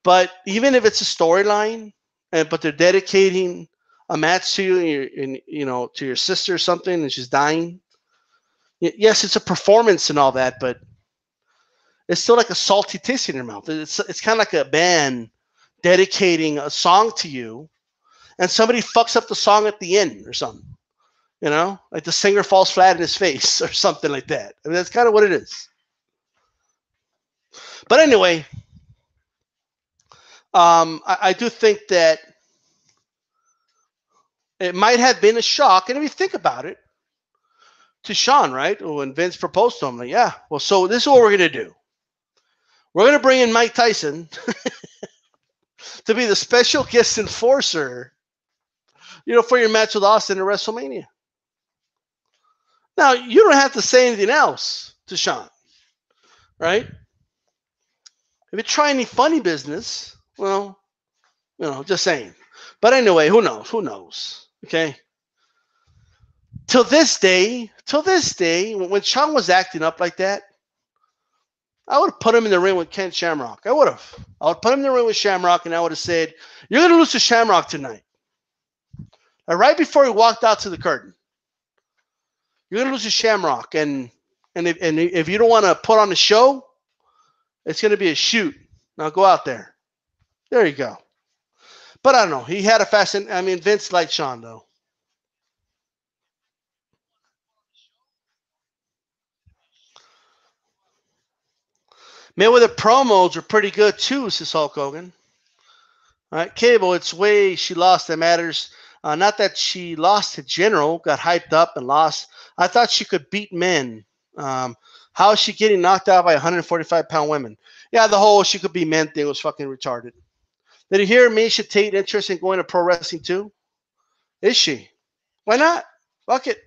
But even if it's a storyline, but they're dedicating a match to you, and to your sister or something, and she's dying. Yes, it's a performance and all that, but it's still like a salty taste in your mouth. It's kind of like a band dedicating a song to you, and somebody fucks up the song at the end or something. Like the singer falls flat in his face or something like that. I mean, that's kind of what it is. But anyway, I do think that it might have been a shock. And if you think about it, to Sean, right? When Vince proposed to him, like, yeah, well, so this is what we're going to do. We're going to bring in Mike Tyson to be the special guest enforcer, for your match with Austin at WrestleMania. Now, you don't have to say anything else to Sean, right? If you try any funny business, well, just saying. But anyway, who knows? Who knows? Okay. Till this day, when Sean was acting up like that, I would have put him in the ring with Ken Shamrock. I would put him in the ring with Shamrock, and I would have said, you're going to lose to Shamrock tonight. Right before he walked out to the curtain. You're going to lose to Shamrock. And if you don't want to put on a show, it's going to be a shoot. Now go out there. There you go. But I don't know. He had a Vince liked Sean, though. Mayweather promos are pretty good, too, says Hulk Hogan. All right, Cable, it's way she lost that matters. Not that she lost to General, got hyped up and lost. I thought she could beat men. How is she getting knocked out by 145-pound women? Yeah, the whole she could be men thing was fucking retarded. Did you hear Misha Tate interested in going to pro wrestling too? Is she? Why not? Fuck it.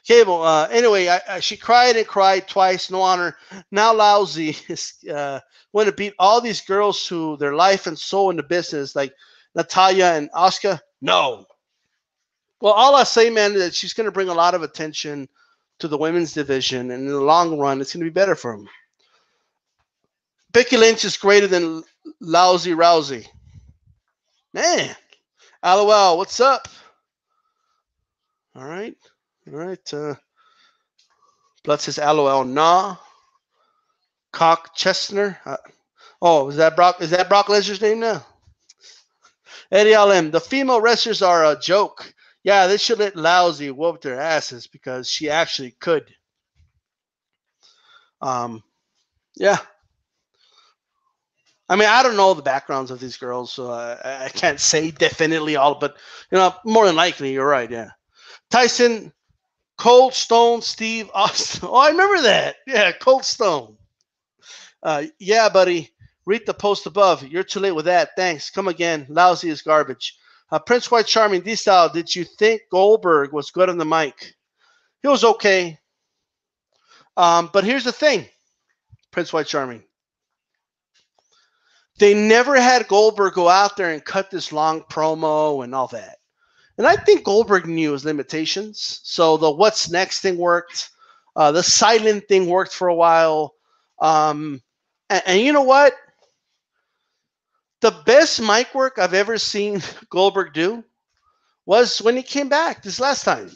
Cable. Anyway, she cried and cried twice. No honor. Now lousy is going to beat all these girls who their life and soul in the business, like Natalia and Asuka. No. Well, all I say, man, is that she's going to bring a lot of attention to the women's division, and in the long run, it's going to be better for them. Becky Lynch is greater than Lousy Rousey. Man. LOL, what's up? All right. Blood says LOL, nah. Cock Chestner. Is that Brock Lesnar's name now? Eddie LM. The female wrestlers are a joke. Yeah, they should let Lousy whoop their asses because she actually could. Yeah. I mean, I don't know the backgrounds of these girls, so I can't say definitely all, but more than likely, you're right. Yeah. Tyson, Cold Stone, Steve Austin. Oh, I remember that. Yeah, Cold Stone. Yeah, buddy. Read the post above. You're too late with that. Thanks. Come again. Lousy is garbage. Prince White Charming, D-Style, did you think Goldberg was good on the mic? He was okay. But here's the thing, Prince White Charming. They never had Goldberg go out there and cut this long promo and all that. And I think Goldberg knew his limitations. So the what's next thing worked. The silent thing worked for a while. And you know what? The best mic work I've ever seen Goldberg do was when he came back this last time.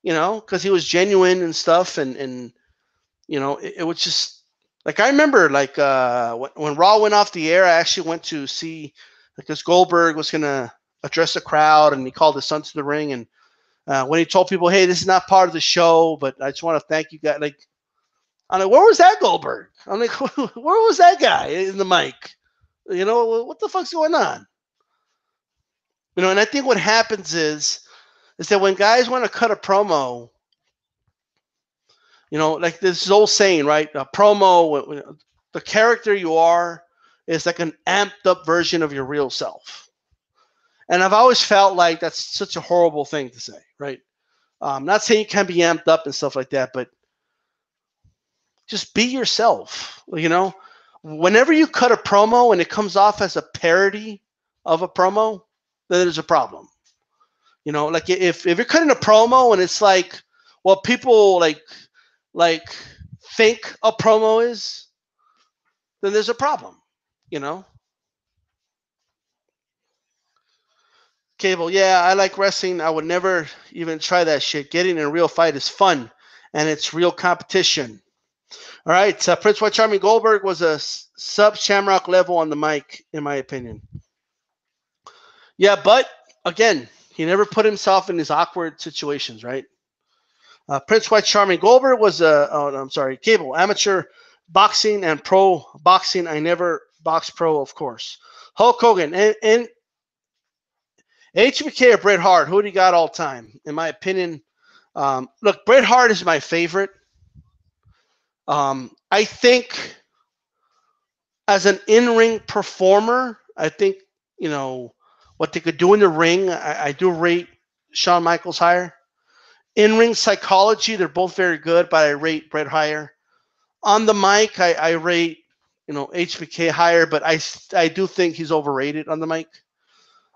Because he was genuine and stuff. And it was just like I remember like when Raw went off the air, I actually went to see because Goldberg was gonna address the crowd and he called his son to the ring and when he told people, "Hey, this is not part of the show, but I just want to thank you guys." Like, I'm like, where was that Goldberg? I'm like, where was that guy in the mic? What the fuck's going on? And I think what happens is that when guys want to cut a promo, like this old saying, right? A promo, the character you are is like an amped up version of your real self. And I've always felt like that's such a horrible thing to say, right? Not saying you can't be amped up and stuff like that, but just be yourself. Whenever you cut a promo and it comes off as a parody of a promo, then there's a problem. Like if you're cutting a promo and it's like what people like think a promo is, then there's a problem. Cable, yeah, I like wrestling. I would never even try that shit. Getting in a real fight is fun, and it's real competition. All right, Prince White Charming Goldberg was a sub Shamrock level on the mic, in my opinion. Yeah, but again, he never put himself in these awkward situations, right? Prince White Charming Goldberg was Cable, amateur boxing and pro boxing. I never boxed pro, of course. Hulk Hogan and HBK or Bret Hart, who do you got all time? In my opinion, look, Bret Hart is my favorite. I think as an in-ring performer, I think, what they could do in the ring, I do rate Shawn Michaels higher. In-ring psychology, they're both very good, but I rate Bret higher. On the mic, I rate, HBK higher, but I do think he's overrated on the mic.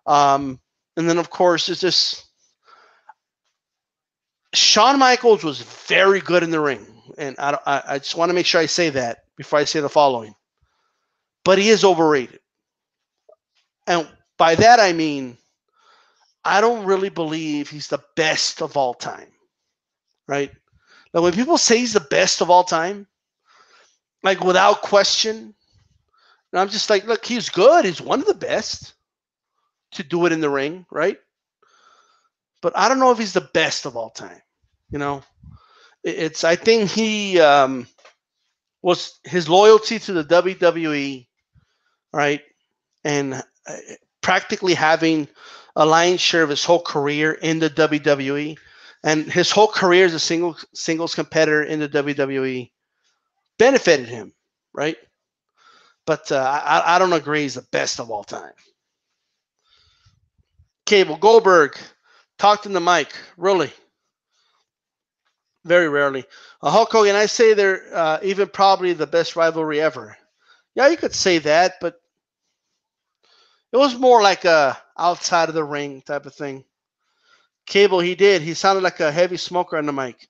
And then, of course, it's just Shawn Michaels was very good in the ring. And I just want to make sure I say that before I say the following. But he is overrated. And by that, I mean, I don't really believe he's the best of all time. Right? Like when people say he's the best of all time, like without question, and I'm just like, look, he's good. He's one of the best to do it in the ring, right? But I don't know if he's the best of all time. I think he was his loyalty to the WWE, right, and practically having a lion's share of his whole career in the WWE, and his whole career as a singles competitor in the WWE benefited him, right? But I don't agree he's the best of all time. Cable Goldberg talked in the mic, really. Very rarely. Hulk Hogan, I say they're even probably the best rivalry ever. Yeah, you could say that, but it was more like a outside of the ring type of thing. Cable, he did. He sounded like a heavy smoker on the mic.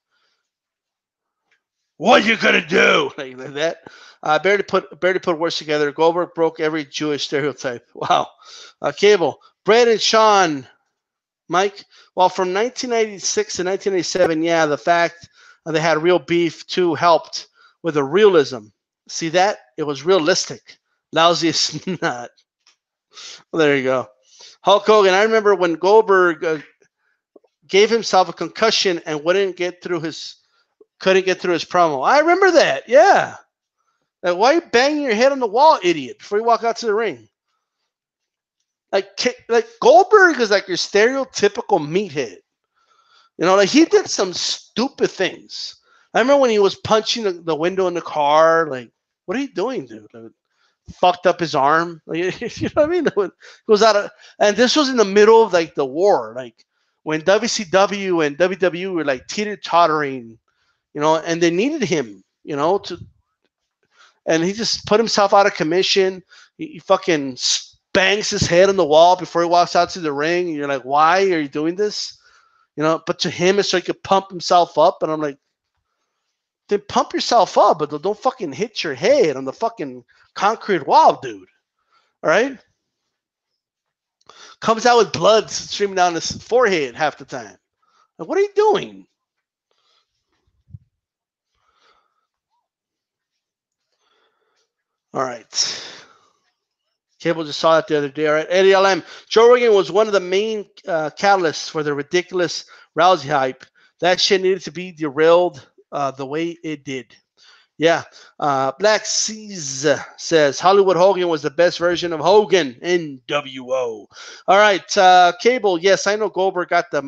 What you gonna do? Like that. Barely put words together. Goldberg broke every Jewish stereotype. Wow. Cable, Bret and Shawn, Mike. Well, from 1996 to 1997, yeah, the fact they had real beef too helped with the realism. See that? It was realistic. Lousy is not. Well, there you go. Hulk Hogan. I remember when Goldberg gave himself a concussion and couldn't get through his promo. I remember that. Yeah. Like, why are you banging your head on the wall, idiot, before you walk out to the ring? Like Goldberg is like your stereotypical meathead. Like he did some stupid things. I remember when he was punching the window in the car. Like, what are you doing, dude? Like, fucked up his arm. Like, you know what I mean? It goes out of, and this was in the middle of like the war. Like when WCW and WWE were like teeter-tottering, and they needed him, and he just put himself out of commission. He fucking bangs his head on the wall before he walks out to the ring. And you're like, why are you doing this? But to him, it's so he could pump himself up. And I'm like, then pump yourself up, but don't fucking hit your head on the fucking concrete wall, dude. All right? Comes out with blood streaming down his forehead half the time. Like, what are you doing? All right. Cable just saw it the other day. All right. Eddie LM. Joe Rogan was one of the main catalysts for the ridiculous Rousey hype. That shit needed to be derailed the way it did. Yeah. Black Seas says Hollywood Hogan was the best version of Hogan, NWO. All right. Cable. Yes, I know Goldberg got on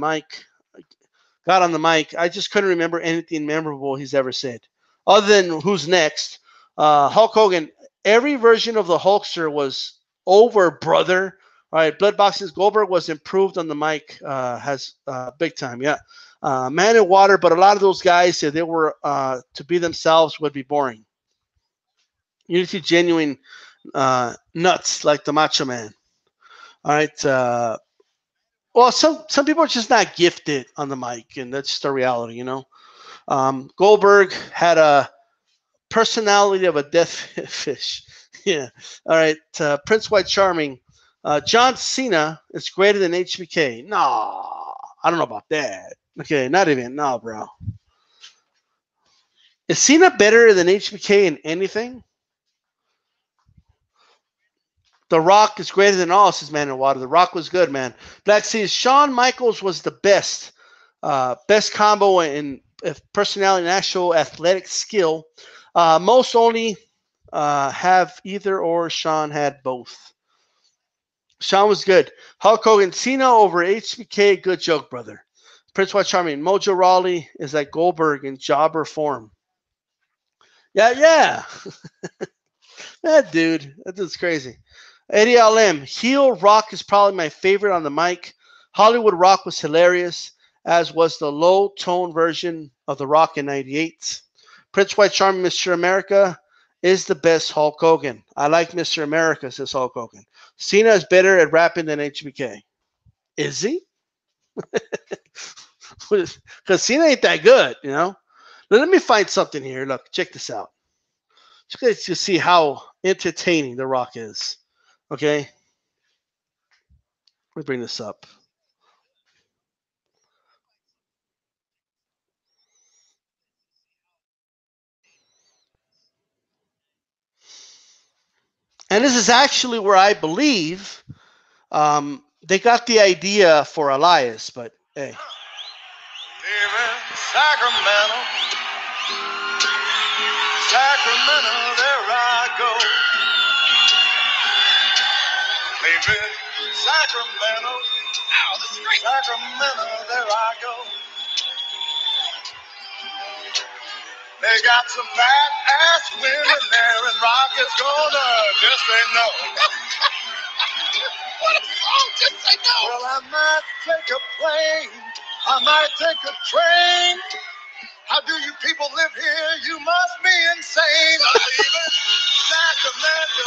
the mic. I just couldn't remember anything memorable he's ever said, other than who's next. Hulk Hogan. Every version of the Hulkster was over, brother. All right, Bloodboxes. Goldberg was improved on the mic. Has big time. Yeah. Man and Water, but a lot of those guys said they were to be themselves would be boring. You need to see genuine nuts like the Macho Man. All right. Well, some people are just not gifted on the mic, and that's just the reality, you know. Goldberg had a personality of a death fish. Yeah. All right. Prince White Charming. John Cena is greater than HBK. No, I don't know about that. Okay, not even. No, bro. Is Cena better than HBK in anything? The Rock is greater than all, says Man in Water. The Rock was good, man. Black Seas. Shawn Michaels was the best. Best combo in personality and actual athletic skill. Most only have either or. Shawn had both. Shawn was good. Hulk Hogan, Cena over HBK. Good joke, brother. Prince White Charming. Mojo Rawley is like Goldberg in jobber form. Yeah. That dude. That dude's crazy. Eddie LM. Heel Rock is probably my favorite on the mic. Hollywood Rock was hilarious, as was the low-tone version of The Rock in 98. Prince White Charming, Mr. America is the best Hulk Hogan. I like Mr. America, says Hulk Hogan. Cena is better at rapping than HBK. Is he? Because Cena ain't that good, you know? Now, let me find something here. Look, check this out. Just to see how entertaining The Rock is. Okay? Let me bring this up. And this is actually where I believe they got the idea for Elias, but hey. Leaving Sacramento, Sacramento, there I go. Leaving Sacramento, this is great. Sacramento, there I go. They got some fat ass women there, and Rock is gonna just say no. What a song, just say no. Well, I might take a plane, I might take a train. How do you people live here? You must be insane. I'm leaving Sacramento.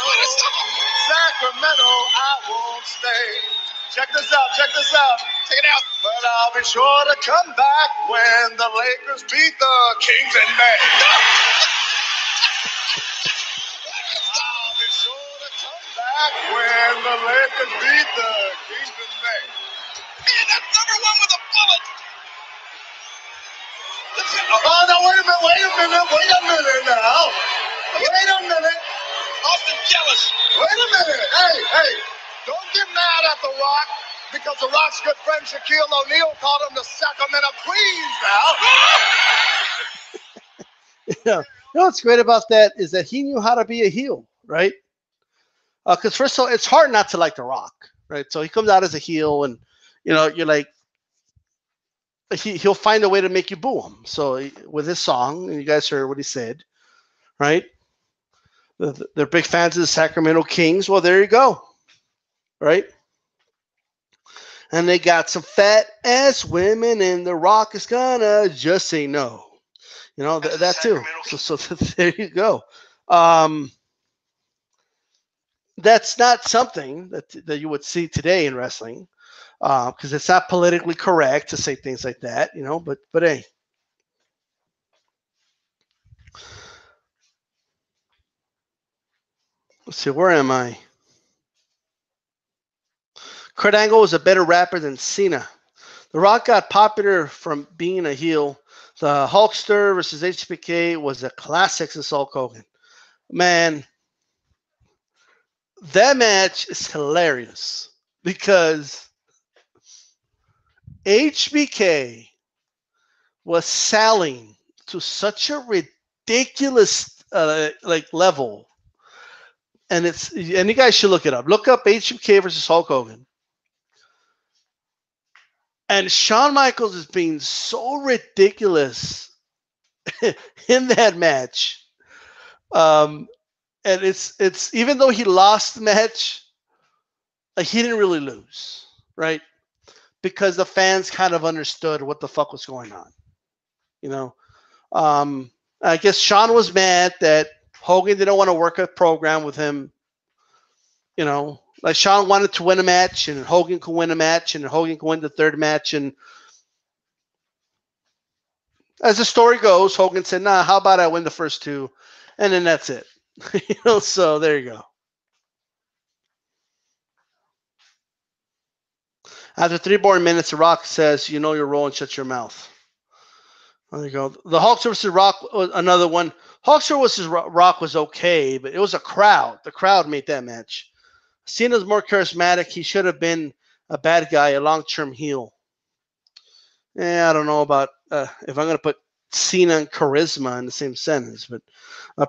Sacramento, I won't stay. Check this out, check this out. Check it out. But I'll be sure to come back when the Lakers beat the Kings in May. I'll be sure to come back when the Lakers beat the Kings in May. Man, that's number one with a bullet. Oh, no, wait a minute now. Wait a minute. Austin jealous. Wait a minute. Hey, don't get mad at The Rock because The Rock's good friend Shaquille O'Neal called him the Sacramento Queens now. Yeah. You know what's great about that is that he knew how to be a heel, right? Because first of all, it's hard not to like The Rock, right? So he comes out as a heel, and you're like, he'll find a way to make you boo him. So with his song, and you guys heard what he said, right? They're big fans of the Sacramento Kings. Well, there you go, right? And they got some fat ass women, and The Rock is gonna just say no. That too. So there you go. That's not something that you would see today in wrestling, because it's not politically correct to say things like that, But hey, let's see, where am I? Kurt Angle was a better rapper than Cena. The Rock got popular from being a heel. The Hulkster versus HBK was a classic since Hulk Hogan. Man, that match is hilarious because HBK was selling to such a ridiculous level, and you guys should look it up. Look up HBK versus Hulk Hogan, and Shawn Michaels is being so ridiculous in that match. And it's even though he lost the match, he didn't really lose, right? Because the fans kind of understood what the fuck was going on, you know. I guess Shawn was mad that Hogan didn't want to work a program with him. You know, like Shawn wanted to win a match, and Hogan could win a match, and Hogan could win the third match. And as the story goes, Hogan said, "Nah, how about I win the first two, and then that's it." So there you go. After 3 more minutes, The Rock says, "You know your role and shut your mouth." There you go. The Hulk versus Rock was another one. Hulk versus Rock was okay, but it was a crowd. The crowd made that match. Cena's more charismatic. He should have been a bad guy, a long-term heel. I don't know about if I'm going to put Cena and charisma in the same sentence, but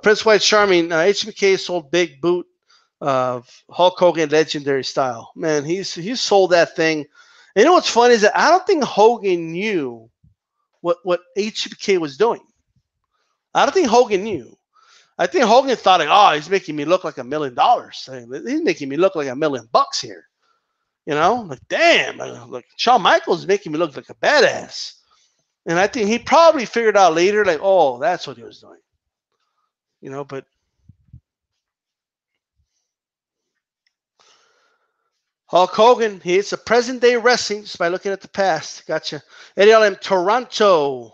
Prince White Charming, HBK sold big boot of Hulk Hogan legendary style. Man, he sold that thing. And you know what's funny is that I don't think Hogan knew what HBK was doing. I don't think Hogan knew. I think Hogan thought, like, oh, he's making me look like $1 million. He's making me look like $1 million here. You know, like, damn, like Shawn Michaels is making me look like a badass. And I think he probably figured out later, like, oh, that's what he was doing. You know, but Hulk Hogan, he hits a present day wrestling just by looking at the past. Gotcha. Eddie Allen, Toronto.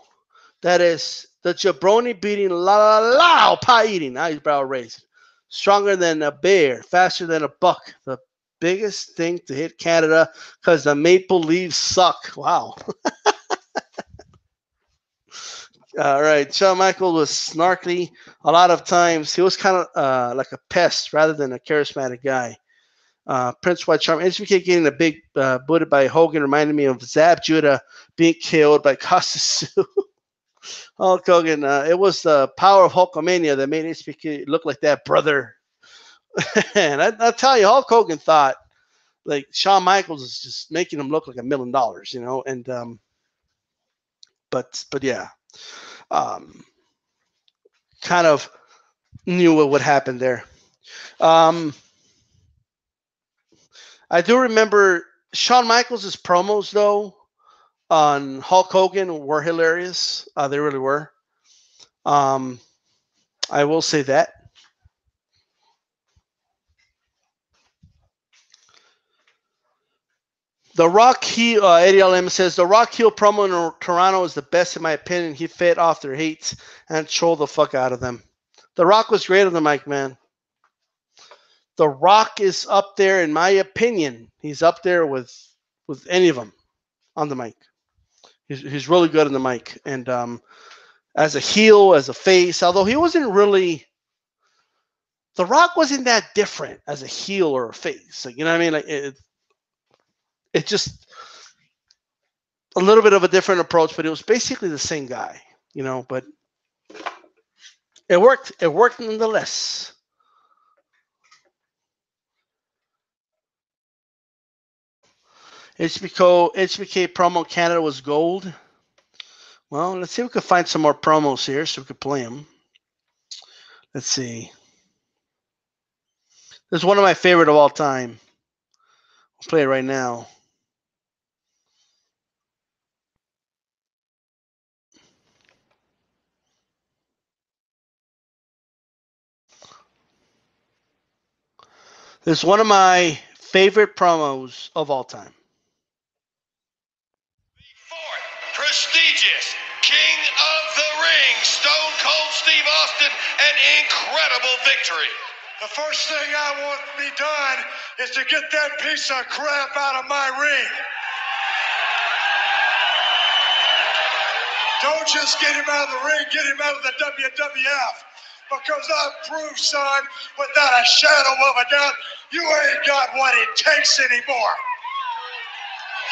That is the jabroni beating la pie eating. Eyebrow raised. Stronger than a bear, faster than a buck. The biggest thing to hit Canada because the Maple Leafs suck. Wow. All right. Shawn Michaels was snarky a lot of times. He was kind of like a pest rather than a charismatic guy. Prince White Charm. HBK getting a big booted by Hogan reminded me of Zab Judah being killed by Costa Hulk Hogan. It was the power of Hulkamania that made HBK look like that, brother. And I tell you, Hulk Hogan thought like Shawn Michaels is just making him look like $1 million, you know. And but yeah, kind of knew what would happen there. I do remember Shawn Michaels' promos though on Hulk Hogan were hilarious. They really were. I will say that. The Rock heel, Eddie LM says, the Rock heel promo in Toronto is the best in my opinion. He fed off their hates and trolled the fuck out of them. The Rock was great on the mic, man. The Rock is up there, in my opinion. He's up there with any of them on the mic. He's really good on the mic. And as a heel, as a face, although he wasn't really, The Rock wasn't that different as a heel or a face. Like, you know what I mean? Like it just a little bit of a different approach, but it was basically the same guy, you know, but it worked. It worked nonetheless. HBK promo Canada was gold. Well, let's see if we can find some more promos here so we can play them. Let's see. This is one of my favorite of all time. We'll play it right now. This is one of my favorite promos of all time. Fourth prestigious King of the Ring, Stone Cold Steve Austin, an incredible victory. The first thing I want to be done is to get that piece of crap out of my ring. Don't just get him out of the ring, get him out of the WWF. Because I've proved, son, without a shadow of a doubt, You ain't got what it takes anymore.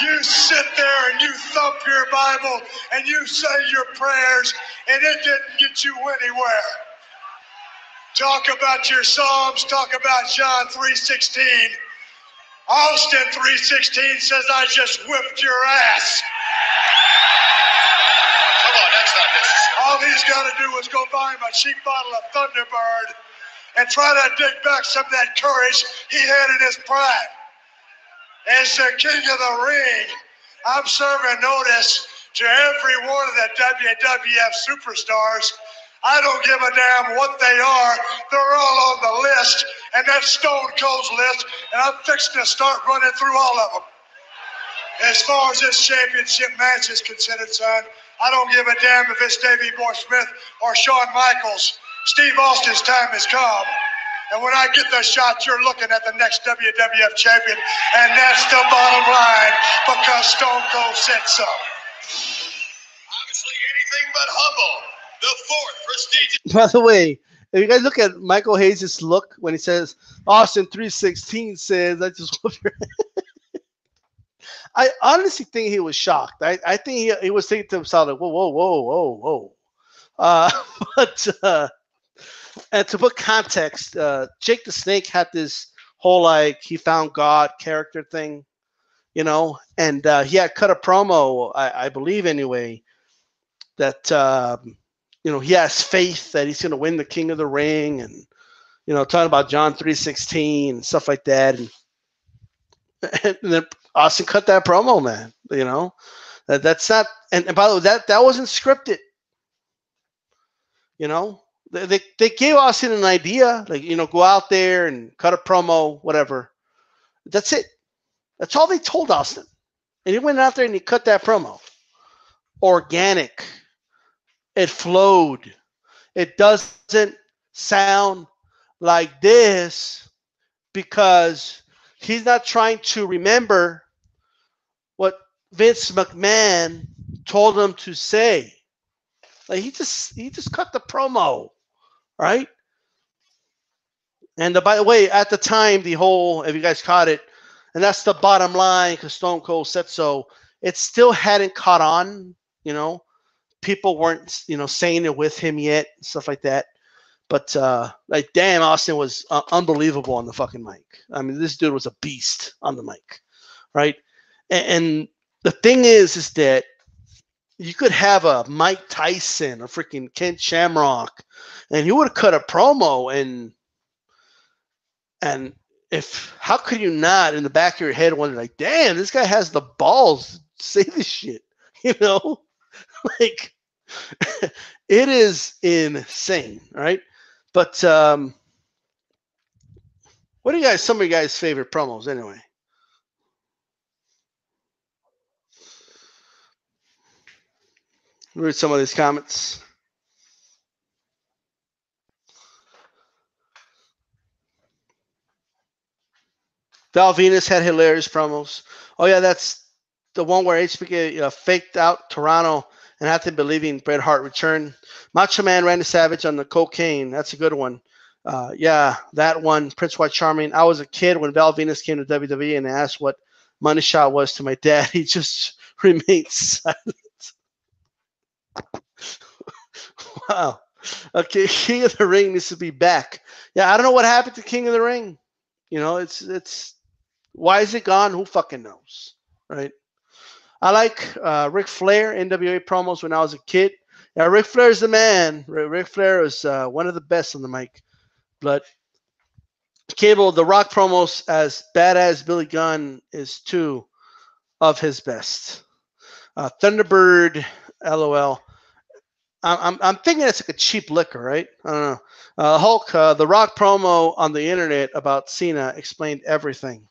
You sit there and you thump your Bible and you say your prayers, and it didn't get you anywhere. Talk about your Psalms, talk about John 3:16. Austin 3:16 says, I just whipped your ass. Come on, that's not necessary. All he's got to do is go buy him a cheap bottle of Thunderbird and try to dig back some of that courage he had in his pride. As the king of the ring, I'm serving notice to every one of the WWF superstars. I don't give a damn what they are. They're all on the list, and that's Stone Cold's list, and I'm fixing to start running through all of them. As far as this championship match is considered, son, I don't give a damn if it's Davey Boy Smith or Shawn Michaels. Steve Austin's time has come. And when I get the shot, you're looking at the next WWF champion, and that's the bottom line, because Stone Cold said so. Obviously, anything but humble. The fourth prestigious. By the way, if you guys look at Michael Hayes' look when he says Austin 3:16 says, I just whooped your I honestly think he was shocked. I think he was thinking to himself like, whoa, whoa, whoa, whoa, whoa. But and to put context, Jake the Snake had this whole like he found God character thing, you know, and he had cut a promo, I believe anyway, that you know, he has faith that he's going to win the King of the Ring, and you know, talking about John 3:16 and stuff like that, and then Austin cut that promo, man. You know, that's not, and by the way, that wasn't scripted. You know, they gave Austin an idea, like, you know, go out there and cut a promo, whatever. That's it. That's all they told Austin, and he went out there and he cut that promo. Organic. It flowed. It doesn't sound like this because he's not trying to remember what Vince McMahon told him to say. Like he just cut the promo, right? And by the way, at the time, the whole, if you guys caught it, and that's the bottom line because Stone Cold said so, it still hadn't caught on, you know. People weren't, you know, saying it with him yet, stuff like that. But like, damn, Austin was unbelievable on the fucking mic. I mean, this dude was a beast on the mic, right? And the thing is that you could have a Mike Tyson or freaking Ken Shamrock, and he would have cut a promo, and if how could you not in the back of your head wonder like, damn, this guy has the balls to say this shit, you know? Like, it is insane, right? But what are you guys? Some of you guys' favorite promos, anyway? Read some of these comments. Val Venus had hilarious promos. Oh yeah, that's the one where HBK faked out Toronto and had to believing Bret Hart returned. Macho Man Randy Savage on the cocaine. That's a good one. Yeah, that one. Prince White Charming. I was a kid when Val Venus came to WWE and asked what Money Shot was to my dad. He just remained silent. Wow. Okay, King of the Ring needs to be back. Yeah, I don't know what happened to King of the Ring. You know, it's why is it gone? Who fucking knows, right? I like Ric Flair NWA promos when I was a kid. Yeah, Ric Flair is the man. Ric Flair is one of the best on the mic. But Cable, The Rock promos as badass Billy Gunn is two of his best. Thunderbird, LOL. I'm thinking it's like a cheap liquor, right? I don't know. Hulk, The Rock promo on the internet about Cena explained everything.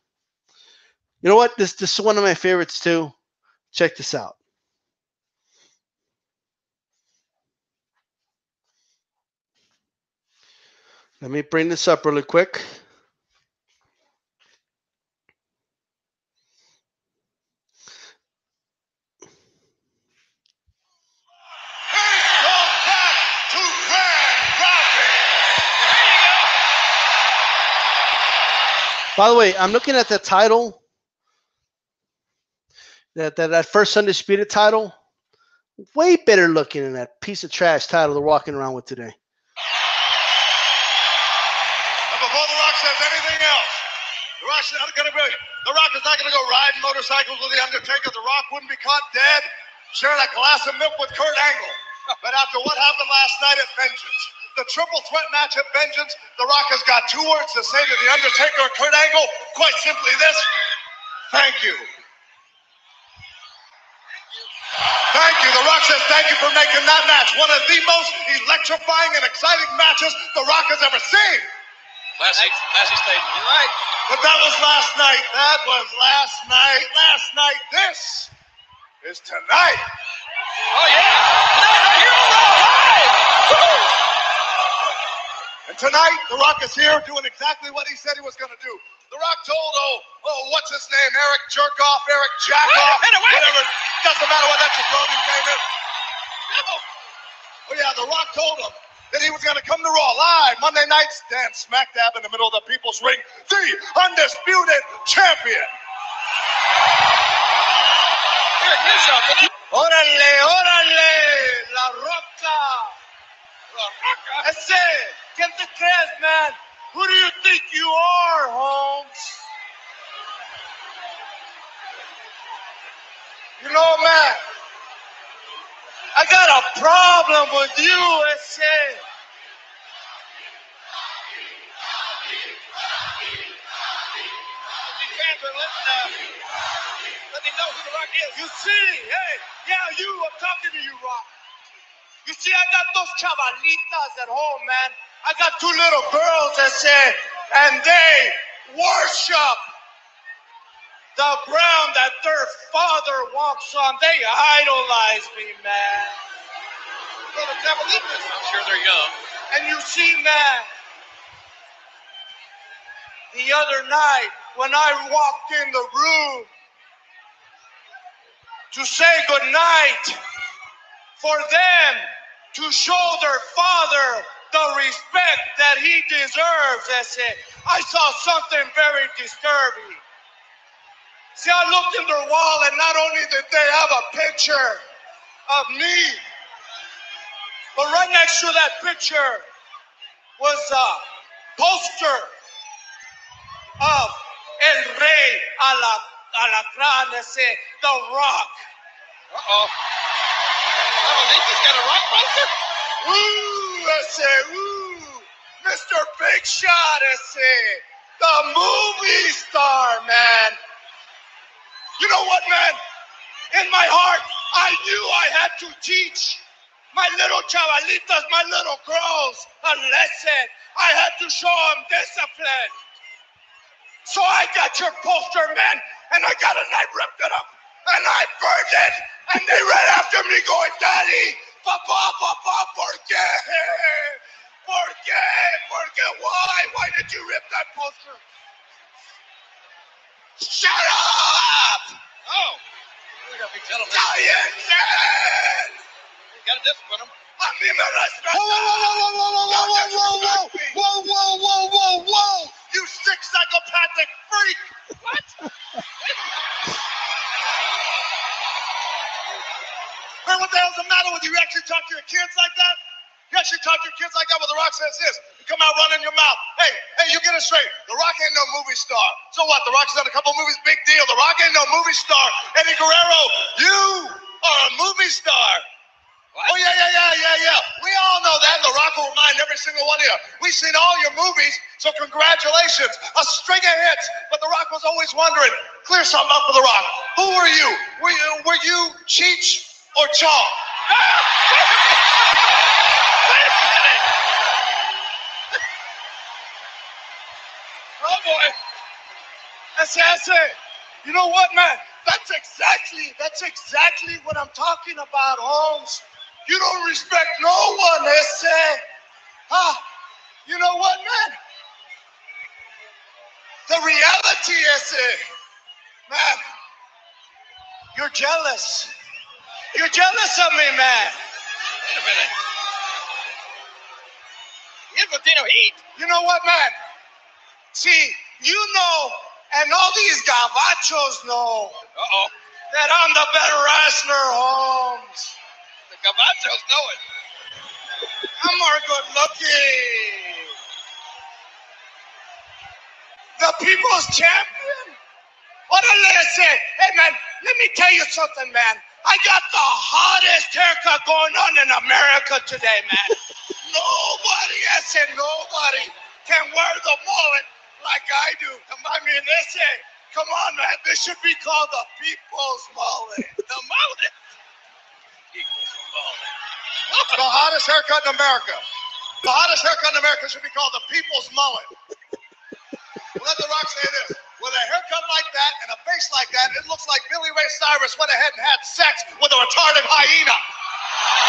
You know what? This is one of my favorites too. Check this out. Let me bring this up really quick. By the way, I'm looking at the title, that first Undisputed title. Way better looking than that piece of trash title they're walking around with today. And before The Rock says anything else, The Rock is not going to go riding motorcycles with The Undertaker. The Rock wouldn't be caught dead sharing a glass of milk with Kurt Angle. But after what happened last night at Vengeance, the triple threat match at Vengeance, The Rock has got 2 words to say to The Undertaker or Kurt Angle. Quite simply this: thank you. Thank you. The Rock says thank you for making that match one of the most electrifying and exciting matches The Rock has ever seen. Classic statement. You're right. But that was last night. That was last night. Last night. This is tonight. Oh, yeah. Tonight, right here on Raw Live. Woo! And tonight, The Rock is here doing exactly what he said he was going to do. The Rock told, what's his name? Eric Jerkoff, Eric Jackoff, whatever. Doesn't matter what that jaconi's name is. Oh, yeah, The Rock told him that he was going to come to Raw Live Monday night, stand smack dab in the middle of the People's Ring, the undisputed champion. Here, do something. Órale, órale, La Roca. La Roca. Ese, ¿quién te crees, man? Who do you think you are, Holmes? You know, man, I got a problem with you, ese. Fans are let me know who The Rock is. You see, hey, yeah, I'm talking to you, Rock. You see, I got those chavalitas at home, man. I got 2 little girls that say, and they worship the ground that their father walks on. They idolize me, man. Little Javelitas. I'm sure they're young. And you see, man, the other night when I walked in the room to say goodnight, for them to show their father the respect that he deserves, I saw something very disturbing. See, I looked in their wall, and not only did they have a picture of me, but right next to that picture was a poster of El Rey Alacrán, The Rock. Uh-oh. Javelitas got a Rock poster? Ooh, Mr. Big Shot, the movie star, man. You know what, man? In my heart, I knew I had to teach my little chavalitas, my little girls, a lesson. I had to show them discipline. So I got your poster, man, and I got it and I ripped it up and I burned it, and they ran after me going, Daddy, Papa, ¿por qué? ¿Por qué? Why did you rip that poster? Shut up! Oh. We're going to be telling them. ¡Cállense! You got to discipline them. A mí me respeta. Whoa. You sick psychopathic freak. What? Man, what the hell's the matter with you? You actually talk to your kids like that? You actually talk to your kids like that when The Rock says this? You come out running your mouth. Hey, you get it straight. The Rock ain't no movie star. So what? The Rock's done a couple movies, big deal. The Rock ain't no movie star. Eddie Guerrero, you are a movie star. What? Oh, yeah. We all know that. The Rock will remind every single one of you. We've seen all your movies, so congratulations. A string of hits. But The Rock was always wondering, clear something up for The Rock. Who were you? Were you Cheech or Chong? Oh, boy. I say, you know what, man? That's exactly what I'm talking about, Holmes. You don't respect no one, you know what, man? The reality is, man, you're jealous. You're jealous of me, man. Wait a minute. Here's Latino heat. You know what, man? See, You know, and all these gabachos know that I'm the better wrestler, Holmes. The Gabachos know it. I'm more good looking. The people's champion? What a listen. Hey, man, let me tell you something, man. I got the hottest haircut going on in America today, man. Nobody, I said nobody, can wear the mullet like I do. I mean, listen, come on, man. This should be called the people's mullet. The mullet. Equals a mullet. The hottest haircut in America. The hottest haircut in America should be called the people's mullet. Let The Rock say this. With a haircut like that and a face like that, it looks like Billy Ray Cyrus went ahead and had sex with a retarded hyena.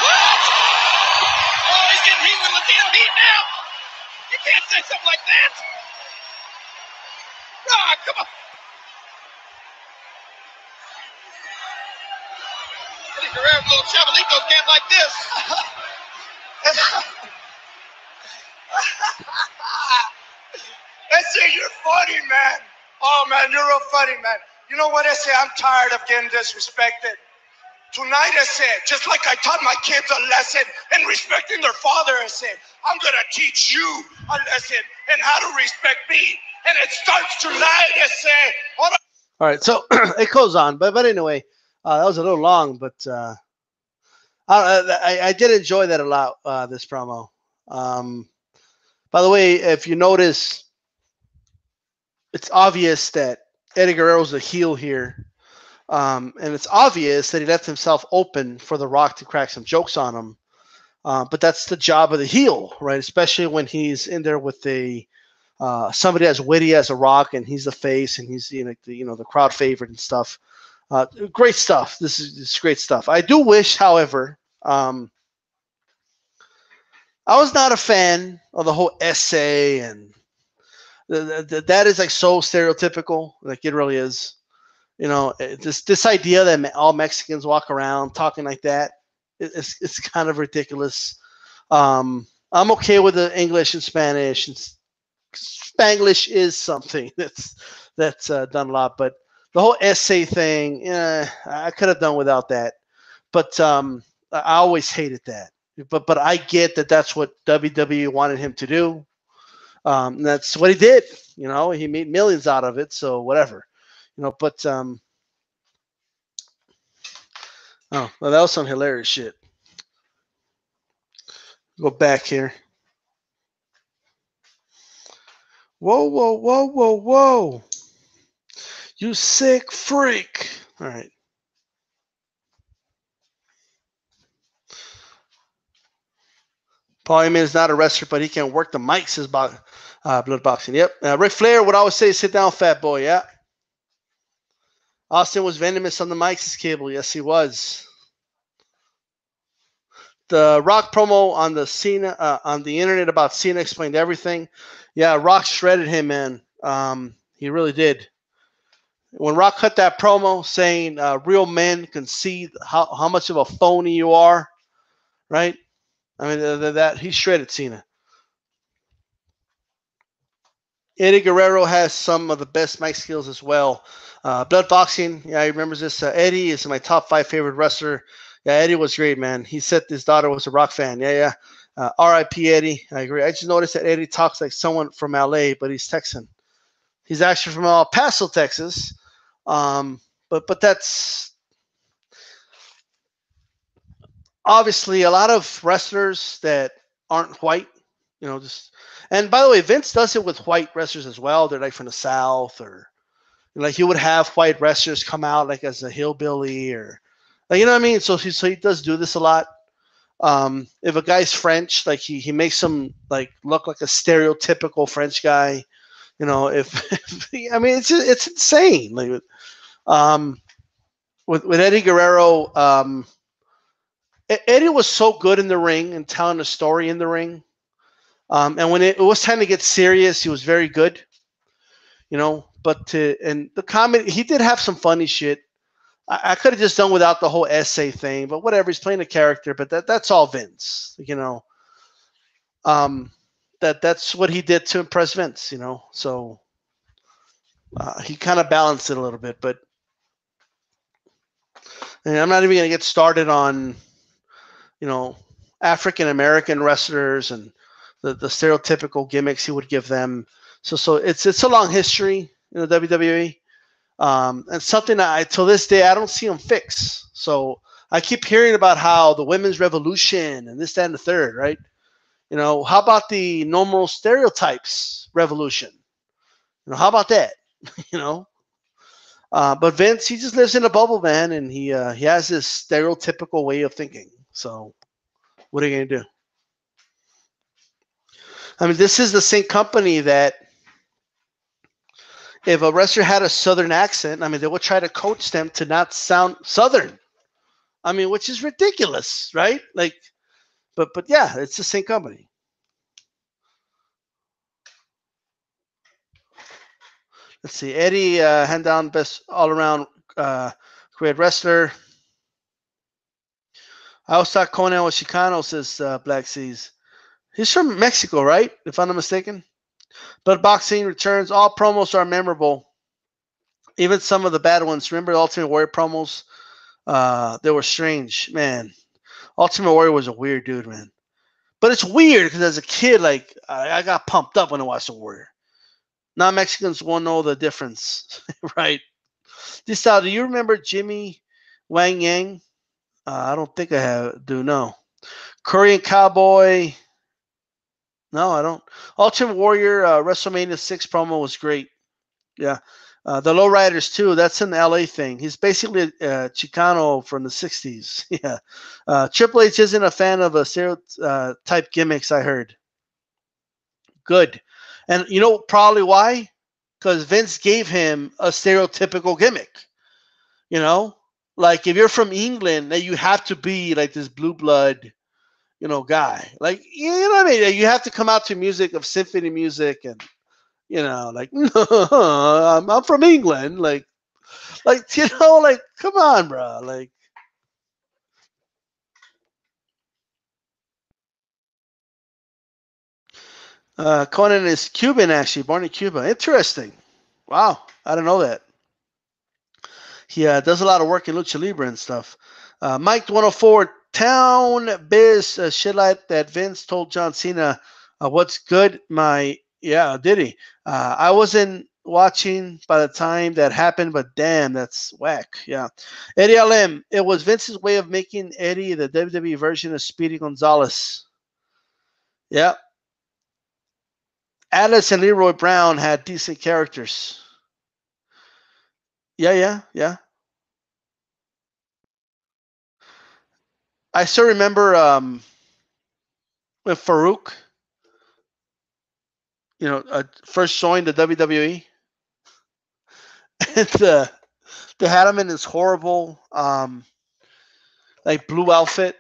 What? Oh, he's getting heat with Latino heat now. You can't say something like that. Ah, come on. Eddie Guerrero's little Chavalitos can't like this. They say you're funny, man. Oh, man, you're real funny, man. You know what I say? I'm tired of getting disrespected. Tonight, I said, just like I taught my kids a lesson in respecting their father, I said, I'm going to teach you a lesson in how to respect me. And it starts tonight, I say. All right, so it goes on. But anyway, that was a little long, but I did enjoy that a lot, this promo. By the way, if you notice, it's obvious that Eddie Guerrero's a heel here. And it's obvious that he left himself open for The Rock to crack some jokes on him. But that's the job of the heel, right? Especially when he's in there with somebody as witty as a Rock, and he's the face, and he's the crowd favorite and stuff. Great stuff. This is great stuff. I do wish, however, I was not a fan of the whole essay, and that is like so stereotypical. Like it really is. This idea that all Mexicans walk around talking like that, it's kind of ridiculous. I'm okay with the English and Spanish. And Spanglish is something that's done a lot, but the whole essay thing, I could have done without that. But I always hated that. But I get that that's what WWE wanted him to do. And that's what he did. He made millions out of it, so whatever. But oh, well, that was some hilarious shit. Go back here. Whoa, whoa, whoa, whoa, whoa. You sick freak. All right. Paul Heyman is not a wrestler, but he can work the mics, says blood boxing. Yep. Ric Flair would always say, sit down, fat boy. Yeah. Austin was venomous on the mics, says Cable. Yes, he was. The Rock promo on the Cena on the internet about Cena explained everything. Yeah, Rock shredded him, man. He really did. When Rock cut that promo saying real men can see how much of a phony you are, right? I mean, that he shredded Cena. Eddie Guerrero has some of the best mic skills as well. Blood boxing, yeah, he remembers this. Eddie is my top 5 favorite wrestler. Yeah, Eddie was great, man. He said his daughter was a Rock fan. Yeah. R.I.P. Eddie. I agree. I just noticed that Eddie talks like someone from L.A., but he's Texan. He's actually from El Paso, Texas. But that's obviously a lot of wrestlers that aren't white, and by the way, Vince does it with white wrestlers as well. They're like from the South, or like he would have white wrestlers come out like as a hillbilly, or like, you know what I mean? So he does do this a lot. If a guy's French, like he makes him like look like a stereotypical French guy. I mean, it's insane. Like, with Eddie Guerrero, Eddie was so good in the ring and telling a story in the ring. And when it was time to get serious, he was very good. But and the comedy, he did have some funny shit. I could have just done without the whole essay thing, but whatever. He's playing a character, but that's all Vince. That's what he did to impress Vince. So He kind of balanced it a little bit, but and I'm not even going to get started on, you know, African American wrestlers and the stereotypical gimmicks he would give them. So it's a long history in the WWE, and something that I till this day I don't see him fix. So I keep hearing about how the women's revolution and this, that, and the third, right? You know, how about the normal stereotypes revolution? You know, how about that? You know, but Vince, he just lives in a bubble, man, and he has this stereotypical way of thinking. So what are you gonna do? I mean, this is the same company that if a wrestler had a southern accent, I mean, they would try to coach them to not sound southern. I mean, which is ridiculous, right? Like, but yeah, it's the same company. Let's see, Eddie, hand down best all around great wrestler. I always thought Conan was Chicano, says Black Seas. He's from Mexico, right? If I'm not mistaken. But boxing returns. All promos are memorable. Even some of the bad ones. Remember the Ultimate Warrior promos? They were strange, man. Ultimate Warrior was a weird dude, man. But it's weird because as a kid, like I got pumped up when I watched the Warrior. Non Mexicans won't know the difference, right? Do you remember Jimmy Wang Yang? I don't think I do. No. Korean Cowboy. No, I don't. Ultimate Warrior WrestleMania 6 promo was great. Yeah. The Lowriders too. That's an LA thing. He's basically a Chicano from the 60s. Yeah. Triple H isn't a fan of a stereotype gimmicks, I heard. Good. And you know probably why? Because Vince gave him a stereotypical gimmick. You know? Like if you're from England, then you have to be like this blue blood, guy. Like, you know what I mean? You have to come out to music of symphony music and like I'm from England, like come on, bro, like Conan is Cuban, actually born in Cuba. Interesting. Wow, I don't know that. He does a lot of work in lucha libre and stuff. Mike 104 Town Biz shit like that Vince told John Cena, what's good, my yeah, did he? I wasn't watching by the time that happened, but damn, that's whack. Yeah. Eddie LM, it was Vince's way of making Eddie the WWE version of Speedy Gonzalez. Yeah. Alice and Leroy Brown had decent characters. Yeah, yeah, yeah. I still remember when Farouk, first joined the WWE, and they had him in this horrible, like blue outfit.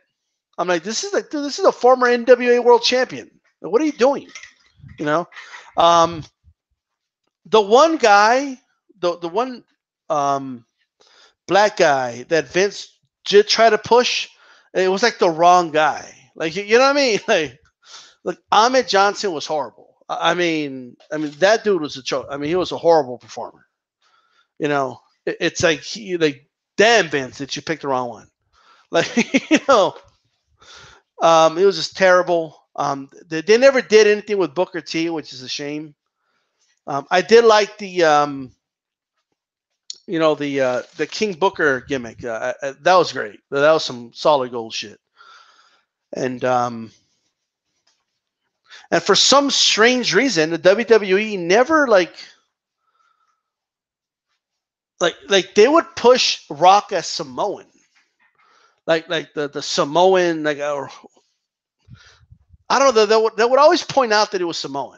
I'm like, dude, this is a former NWA World Champion. Like, what are you doing? You know, um, the one guy, the one black guy that Vince did try to push, it was like the wrong guy. Like, you know what I mean? Like Ahmed Johnson was horrible. I mean that dude was a choke. I mean, he was a horrible performer. It's like damn Vince that you picked the wrong one. Like it was just terrible. They never did anything with Booker T, which is a shame. I did like the King Booker gimmick. That was great. That was some solid gold shit. And for some strange reason, the WWE never like they would push Rock as Samoan, like the Samoan or I don't know. They would always point out that he was Samoan.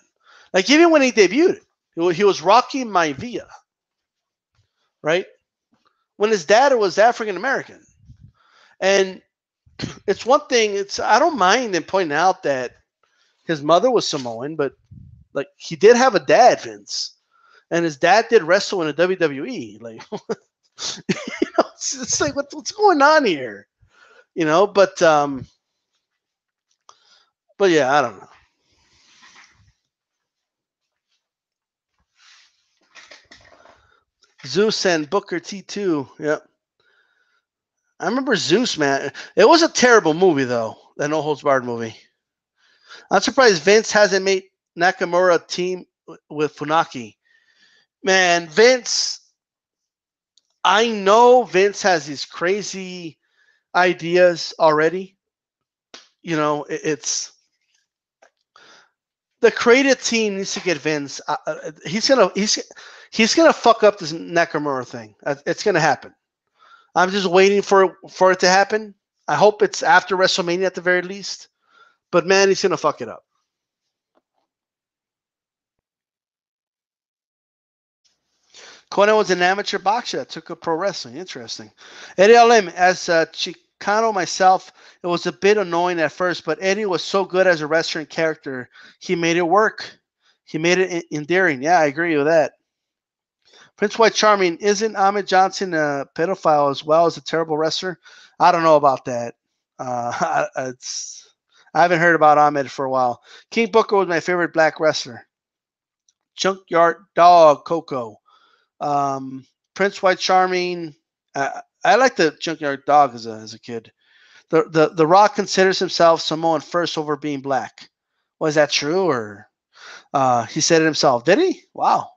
Like even when he debuted, he was Rocky Maivia, right? When his dad was African American, and it's one thing. I don't mind them pointing out that his mother was Samoan, but like he did have a dad, Vince, and his dad did wrestle in the WWE. Like, it's like what's going on here, But yeah, I don't know. Zeus and Booker T too. Yep. I remember Zeus, man. It was a terrible movie though. That No Holds Barred movie. I'm surprised Vince hasn't made Nakamura a team with Funaki. Man, Vince. I know Vince has these crazy ideas already. You know, it's the creative team needs to get Vince. He's gonna fuck up this Nakamura thing. It's gonna happen. I'm just waiting for it to happen. I hope it's after WrestleMania at the very least. But man, he's gonna fuck it up. Conan was an amateur boxer that took up pro wrestling. Interesting. Eddie LM, as Chicano myself, it was a bit annoying at first, but Eddie was so good as a wrestler and character. He made it work. He made it endearing. Yeah, I agree with that. Prince White Charming, isn't Ahmed Johnson a pedophile as well as a terrible wrestler? I don't know about that. I haven't heard about Ahmed for a while. King Booker was my favorite black wrestler. Junkyard Dog, Coco. Prince White Charming. I like the Junkyard Dog as a kid. The Rock considers himself Samoan first over being black. Was that true, or he said it himself? Did he? Wow.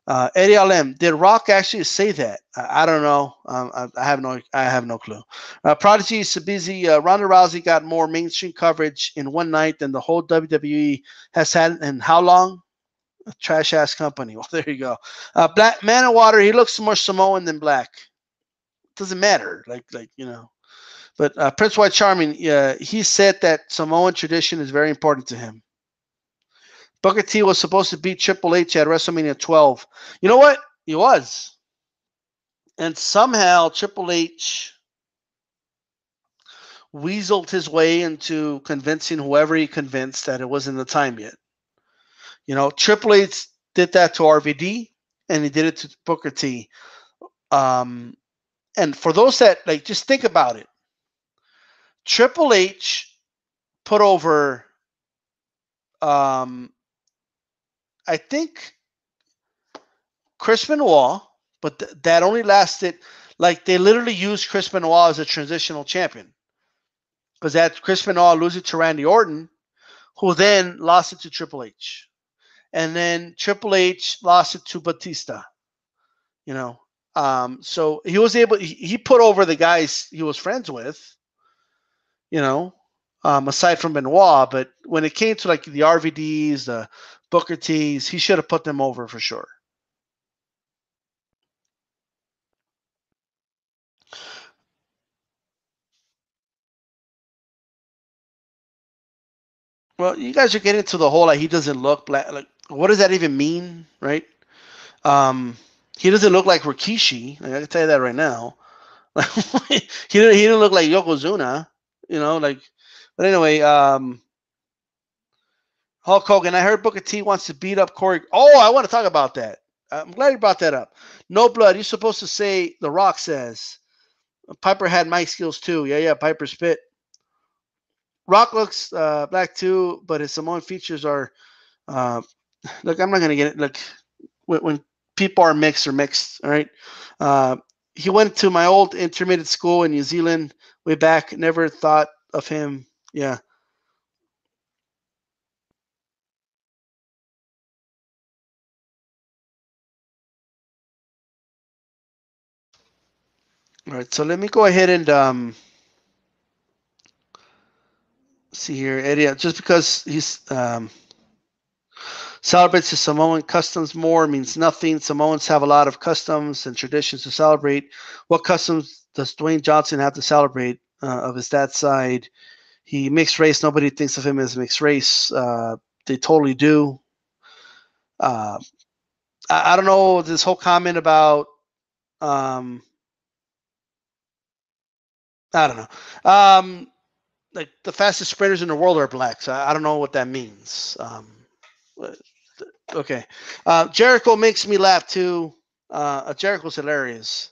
Eddie LM, did Rock actually say that? I don't know. I have no clue. Prodigy Sabizi, Ronda Rousey got more mainstream coverage in one night than the whole WWE has had in how long? A trash ass company. Well, there you go. Black Man of Water, he looks more Samoan than black. Doesn't matter. Like you know. But Prince White Charming, he said that Samoan tradition is very important to him. Booker T was supposed to beat Triple H at WrestleMania 12. You know what? He was. And somehow Triple H weaseled his way into convincing whoever he convinced that it wasn't the time yet. You know, Triple H did that to RVD, and he did it to Booker T. And for those that, like, just think about it. Triple H put over, I think, Chris Benoit, but that only lasted, like, they literally used Chris Benoit as a transitional champion. Because that Chris Benoit losing to Randy Orton, who then lost it to Triple H. And then Triple H lost it to Batista. You know, so he was able. He put over the guys he was friends with. You know, aside from Benoit, but when it came to like the RVDs, the Booker T's, he should have put them over for sure. Well, you guys are getting to the whole like he doesn't look black. Like, what does that even mean, right? Um, he doesn't look like Rikishi. I can tell you that right now. he didn't look like Yokozuna. You know, like. But anyway, Hulk Hogan. I heard Booker T wants to beat up Corey. Oh, I want to talk about that. I'm glad you brought that up. No blood. You're supposed to say The Rock says. Piper had mic skills too. Yeah. Piper spit. Rock looks black too, but his Samoan features are. Look, I'm not gonna get it. Look, when people are mixed, or mixed. All right. He went to my old intermediate school in New Zealand way back. Never thought of him. Yeah. All right. So let me go ahead and see here, Eddie. Just because he's celebrates his Samoan customs more means nothing. Samoans have a lot of customs and traditions to celebrate. What customs does Dwayne Johnson have to celebrate of his dad's side? He mixed race. Nobody thinks of him as mixed race. They totally do. Uh, I don't know this whole comment about. I don't know. Like the fastest sprinters in the world are black. So I don't know what that means. Okay. Jericho makes me laugh too. Jericho's hilarious,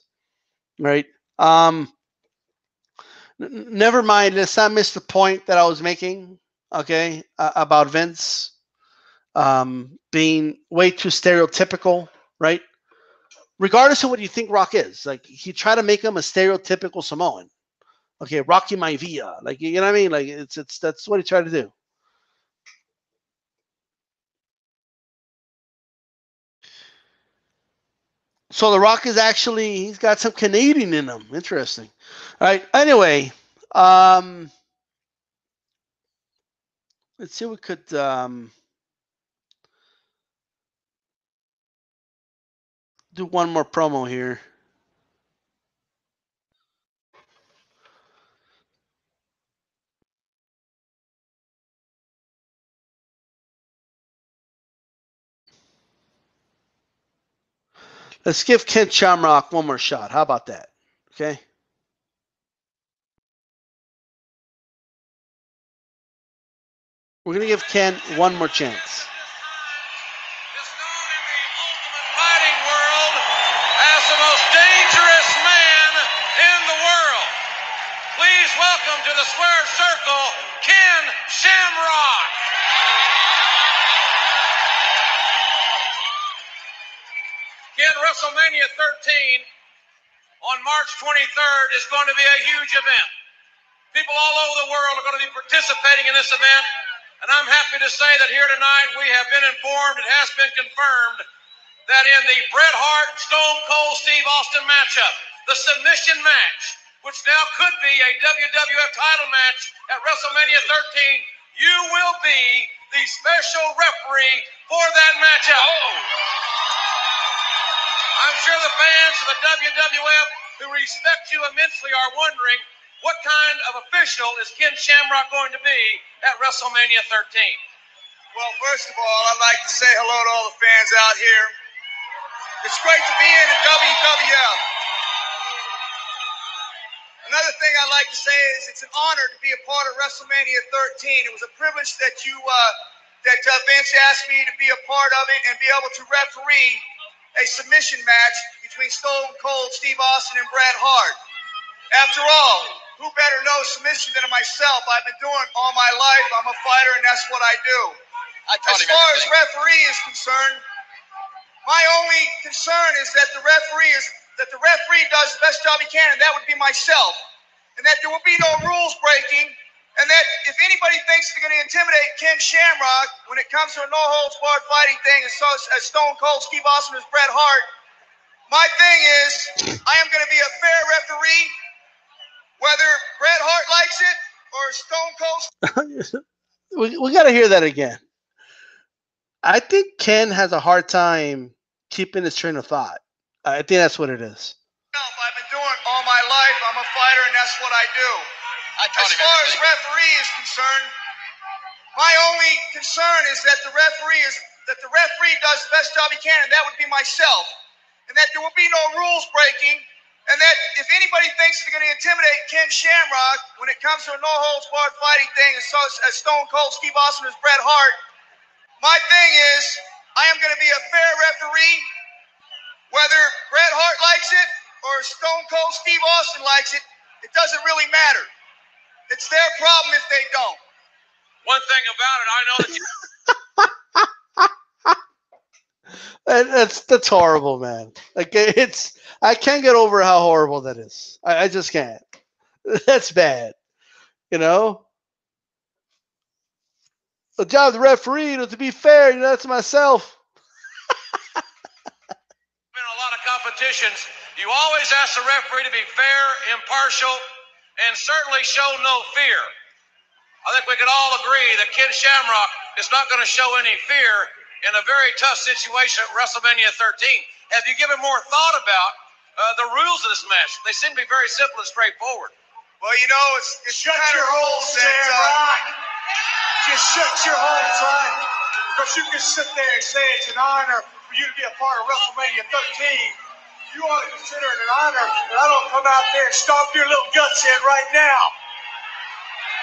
right? Never mind. Let's not miss the point that I was making. Okay, about Vince being way too stereotypical, right? regardless of what you think Rock is. Like, he tried to make him a stereotypical Samoan. Okay, Rocky Maivia. Like, you know what I mean? Like, that's what he tried to do. So The Rock is actually, he's got some Canadian in him. Interesting. All right. Anyway, let's see if we could do one more promo here. Let's give Ken Shamrock one more shot. How about that? Okay. We're going to give Ken one more chance. Is known in the Ultimate Fighting world as the most dangerous man in the world. Please welcome to the square circle, Ken Shamrock. Ken, WrestleMania 13 on March 23rd is going to be a huge event. People all over the world are going to be participating in this event, and I'm happy to say that here tonight we have been informed, it has been confirmed, that in the Bret Hart, Stone Cold Steve Austin matchup, the submission match, which now could be a WWF title match at WrestleMania 13, you will be the special referee for that matchup. I'm sure the fans of the WWF who respect you immensely are wondering, what kind of official is Ken Shamrock going to be at WrestleMania 13? Well, first of all, I'd like to say hello to all the fans out here. It's great to be in the WWF. Another thing I'd like to say is it's an honor to be a part of WrestleMania 13. It was a privilege that Vince asked me to be a part of it and be able to referee a submission match between Stone Cold Steve Austin and Bret Hart. After all, who better knows submission than myself? I've been doing it all my life. I'm a fighter, and that's what I do. As far as referee is concerned, my only concern is that the referee does the best job he can, and that would be myself. And that there will be no rules breaking, and that if anybody thinks they're going to intimidate Ken Shamrock when it comes to a no-holds-barred fighting thing, as Stone Cold Steve Austin as Bret Hart, my thing is I am going to be a fair referee, whether Bret Hart likes it or Stone Cold. we got to hear that again. I think Ken has a hard time keeping his train of thought. I think that's what it is. I've been doing it all my life. I'm a fighter, and that's what I do. As far as referee is concerned, my only concern is that the referee does the best job he can, and that would be myself. And that there will be no rules breaking, and that if anybody thinks they're going to intimidate Ken Shamrock when it comes to a no-holds-barred fighting thing, as Stone Cold Steve Austin as Bret Hart, my thing is I am going to be a fair referee, whether Bret Hart likes it or Stone Cold Steve Austin likes it. It doesn't really matter. It's their problem if they don't. One thing about it, I know that you... That's horrible, man. Like, I can't get over how horrible that is. I just can't. That's bad. You know? The job of the referee, to be fair, that's myself. In a lot of competitions, you always ask the referee to be fair, impartial, and certainly show no fear. I think we can all agree that Ken Shamrock is not going to show any fear in a very tough situation at WrestleMania 13. Have you given more thought about the rules of this match? They seem to be very simple and straightforward. Well, you know, it's shut your hole, Rock. Just shut your hole, son. Because you can sit there and say it's an honor for you to be a part of WrestleMania 13. You ought to consider it an honor that I don't come out there and stomp your little guts in right now.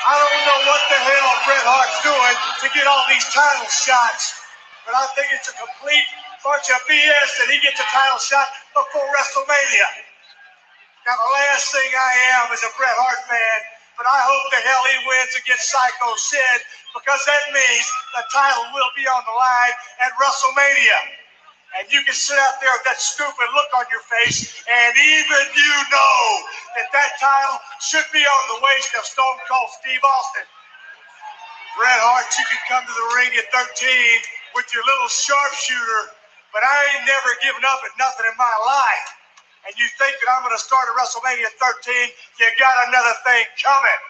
I don't know what the hell Bret Hart's doing to get all these title shots, but I think it's a complete bunch of BS that he gets a title shot before WrestleMania. Now, the last thing I am is a Bret Hart fan, but I hope the hell he wins against Psycho Sid, because that means the title will be on the line at WrestleMania. And you can sit out there with that stupid look on your face, and even you know that title should be on the waist of Stone Cold Steve Austin. Bret Hart, you can come to the ring at 13 with your little sharpshooter, but I ain't never given up at nothing in my life. And you think that I'm going to start at WrestleMania 13, you got another thing coming.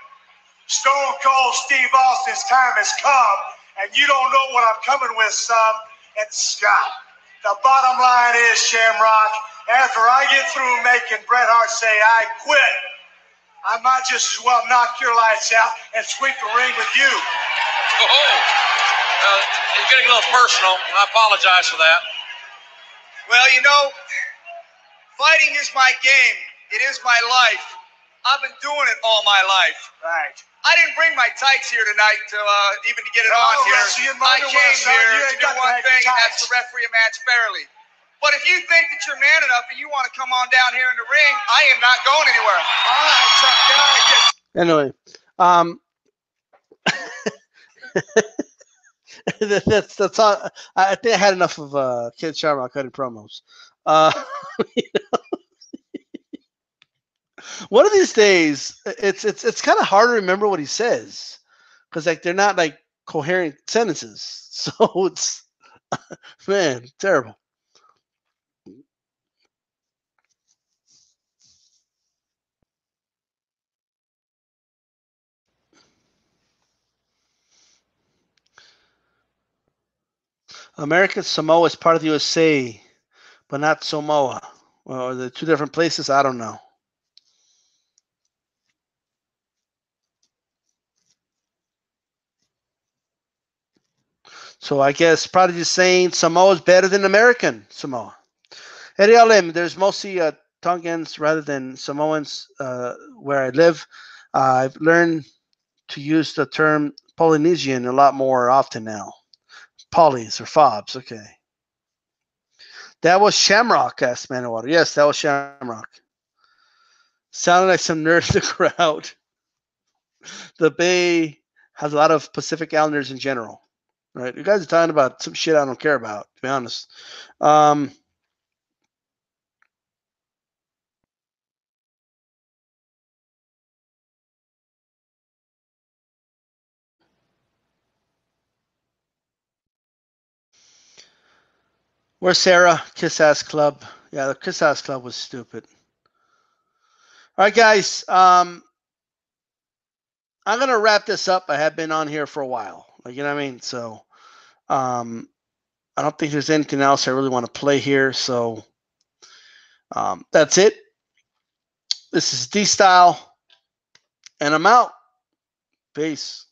Stone Cold Steve Austin's time has come, and you don't know what I'm coming with, son. And Scott, the bottom line is, Shamrock, after I get through making Bret Hart say I quit, I might just as well knock your lights out and sweep the ring with you. It's getting a little personal, and I apologize for that. Well, you know, fighting is my game. It is my life. I've been doing it all my life. Right. I didn't bring my tights here tonight to even to get it on here. I came here to do one thing, and that's to referee a match fairly. But if you think that you're man enough and you want to come on down here in the ring, I am not going anywhere. All right, tough guy. Anyway, that's all. I think I had enough of Kid Shamrock cutting promos. One of these days, it's kind of hard to remember what he says because like they're not like coherent sentences. So it's man, terrible. American Samoa is part of the USA, but not Samoa. Or the two different places? I don't know. So I guess probably just saying Samoa is better than American Samoa. Eddie Alim, there's mostly Tongans rather than Samoans where I live. I've learned to use the term Polynesian a lot more often now. Polys or fobs, okay. That was Shamrock, asked Man of Water. Yes, that was Shamrock. Sounded like some nerd in the crowd. The Bay has a lot of Pacific Islanders in general. Right? You guys are talking about some shit I don't care about, to be honest. Where's Sarah? Kiss Ass Club. Yeah, the Kiss Ass Club was stupid. All right, guys. I'm gonna wrap this up. I have been on here for a while. Like, you know what I mean? So I don't think there's anything else I really want to play here. So that's it. This is D-Style, and I'm out. Peace.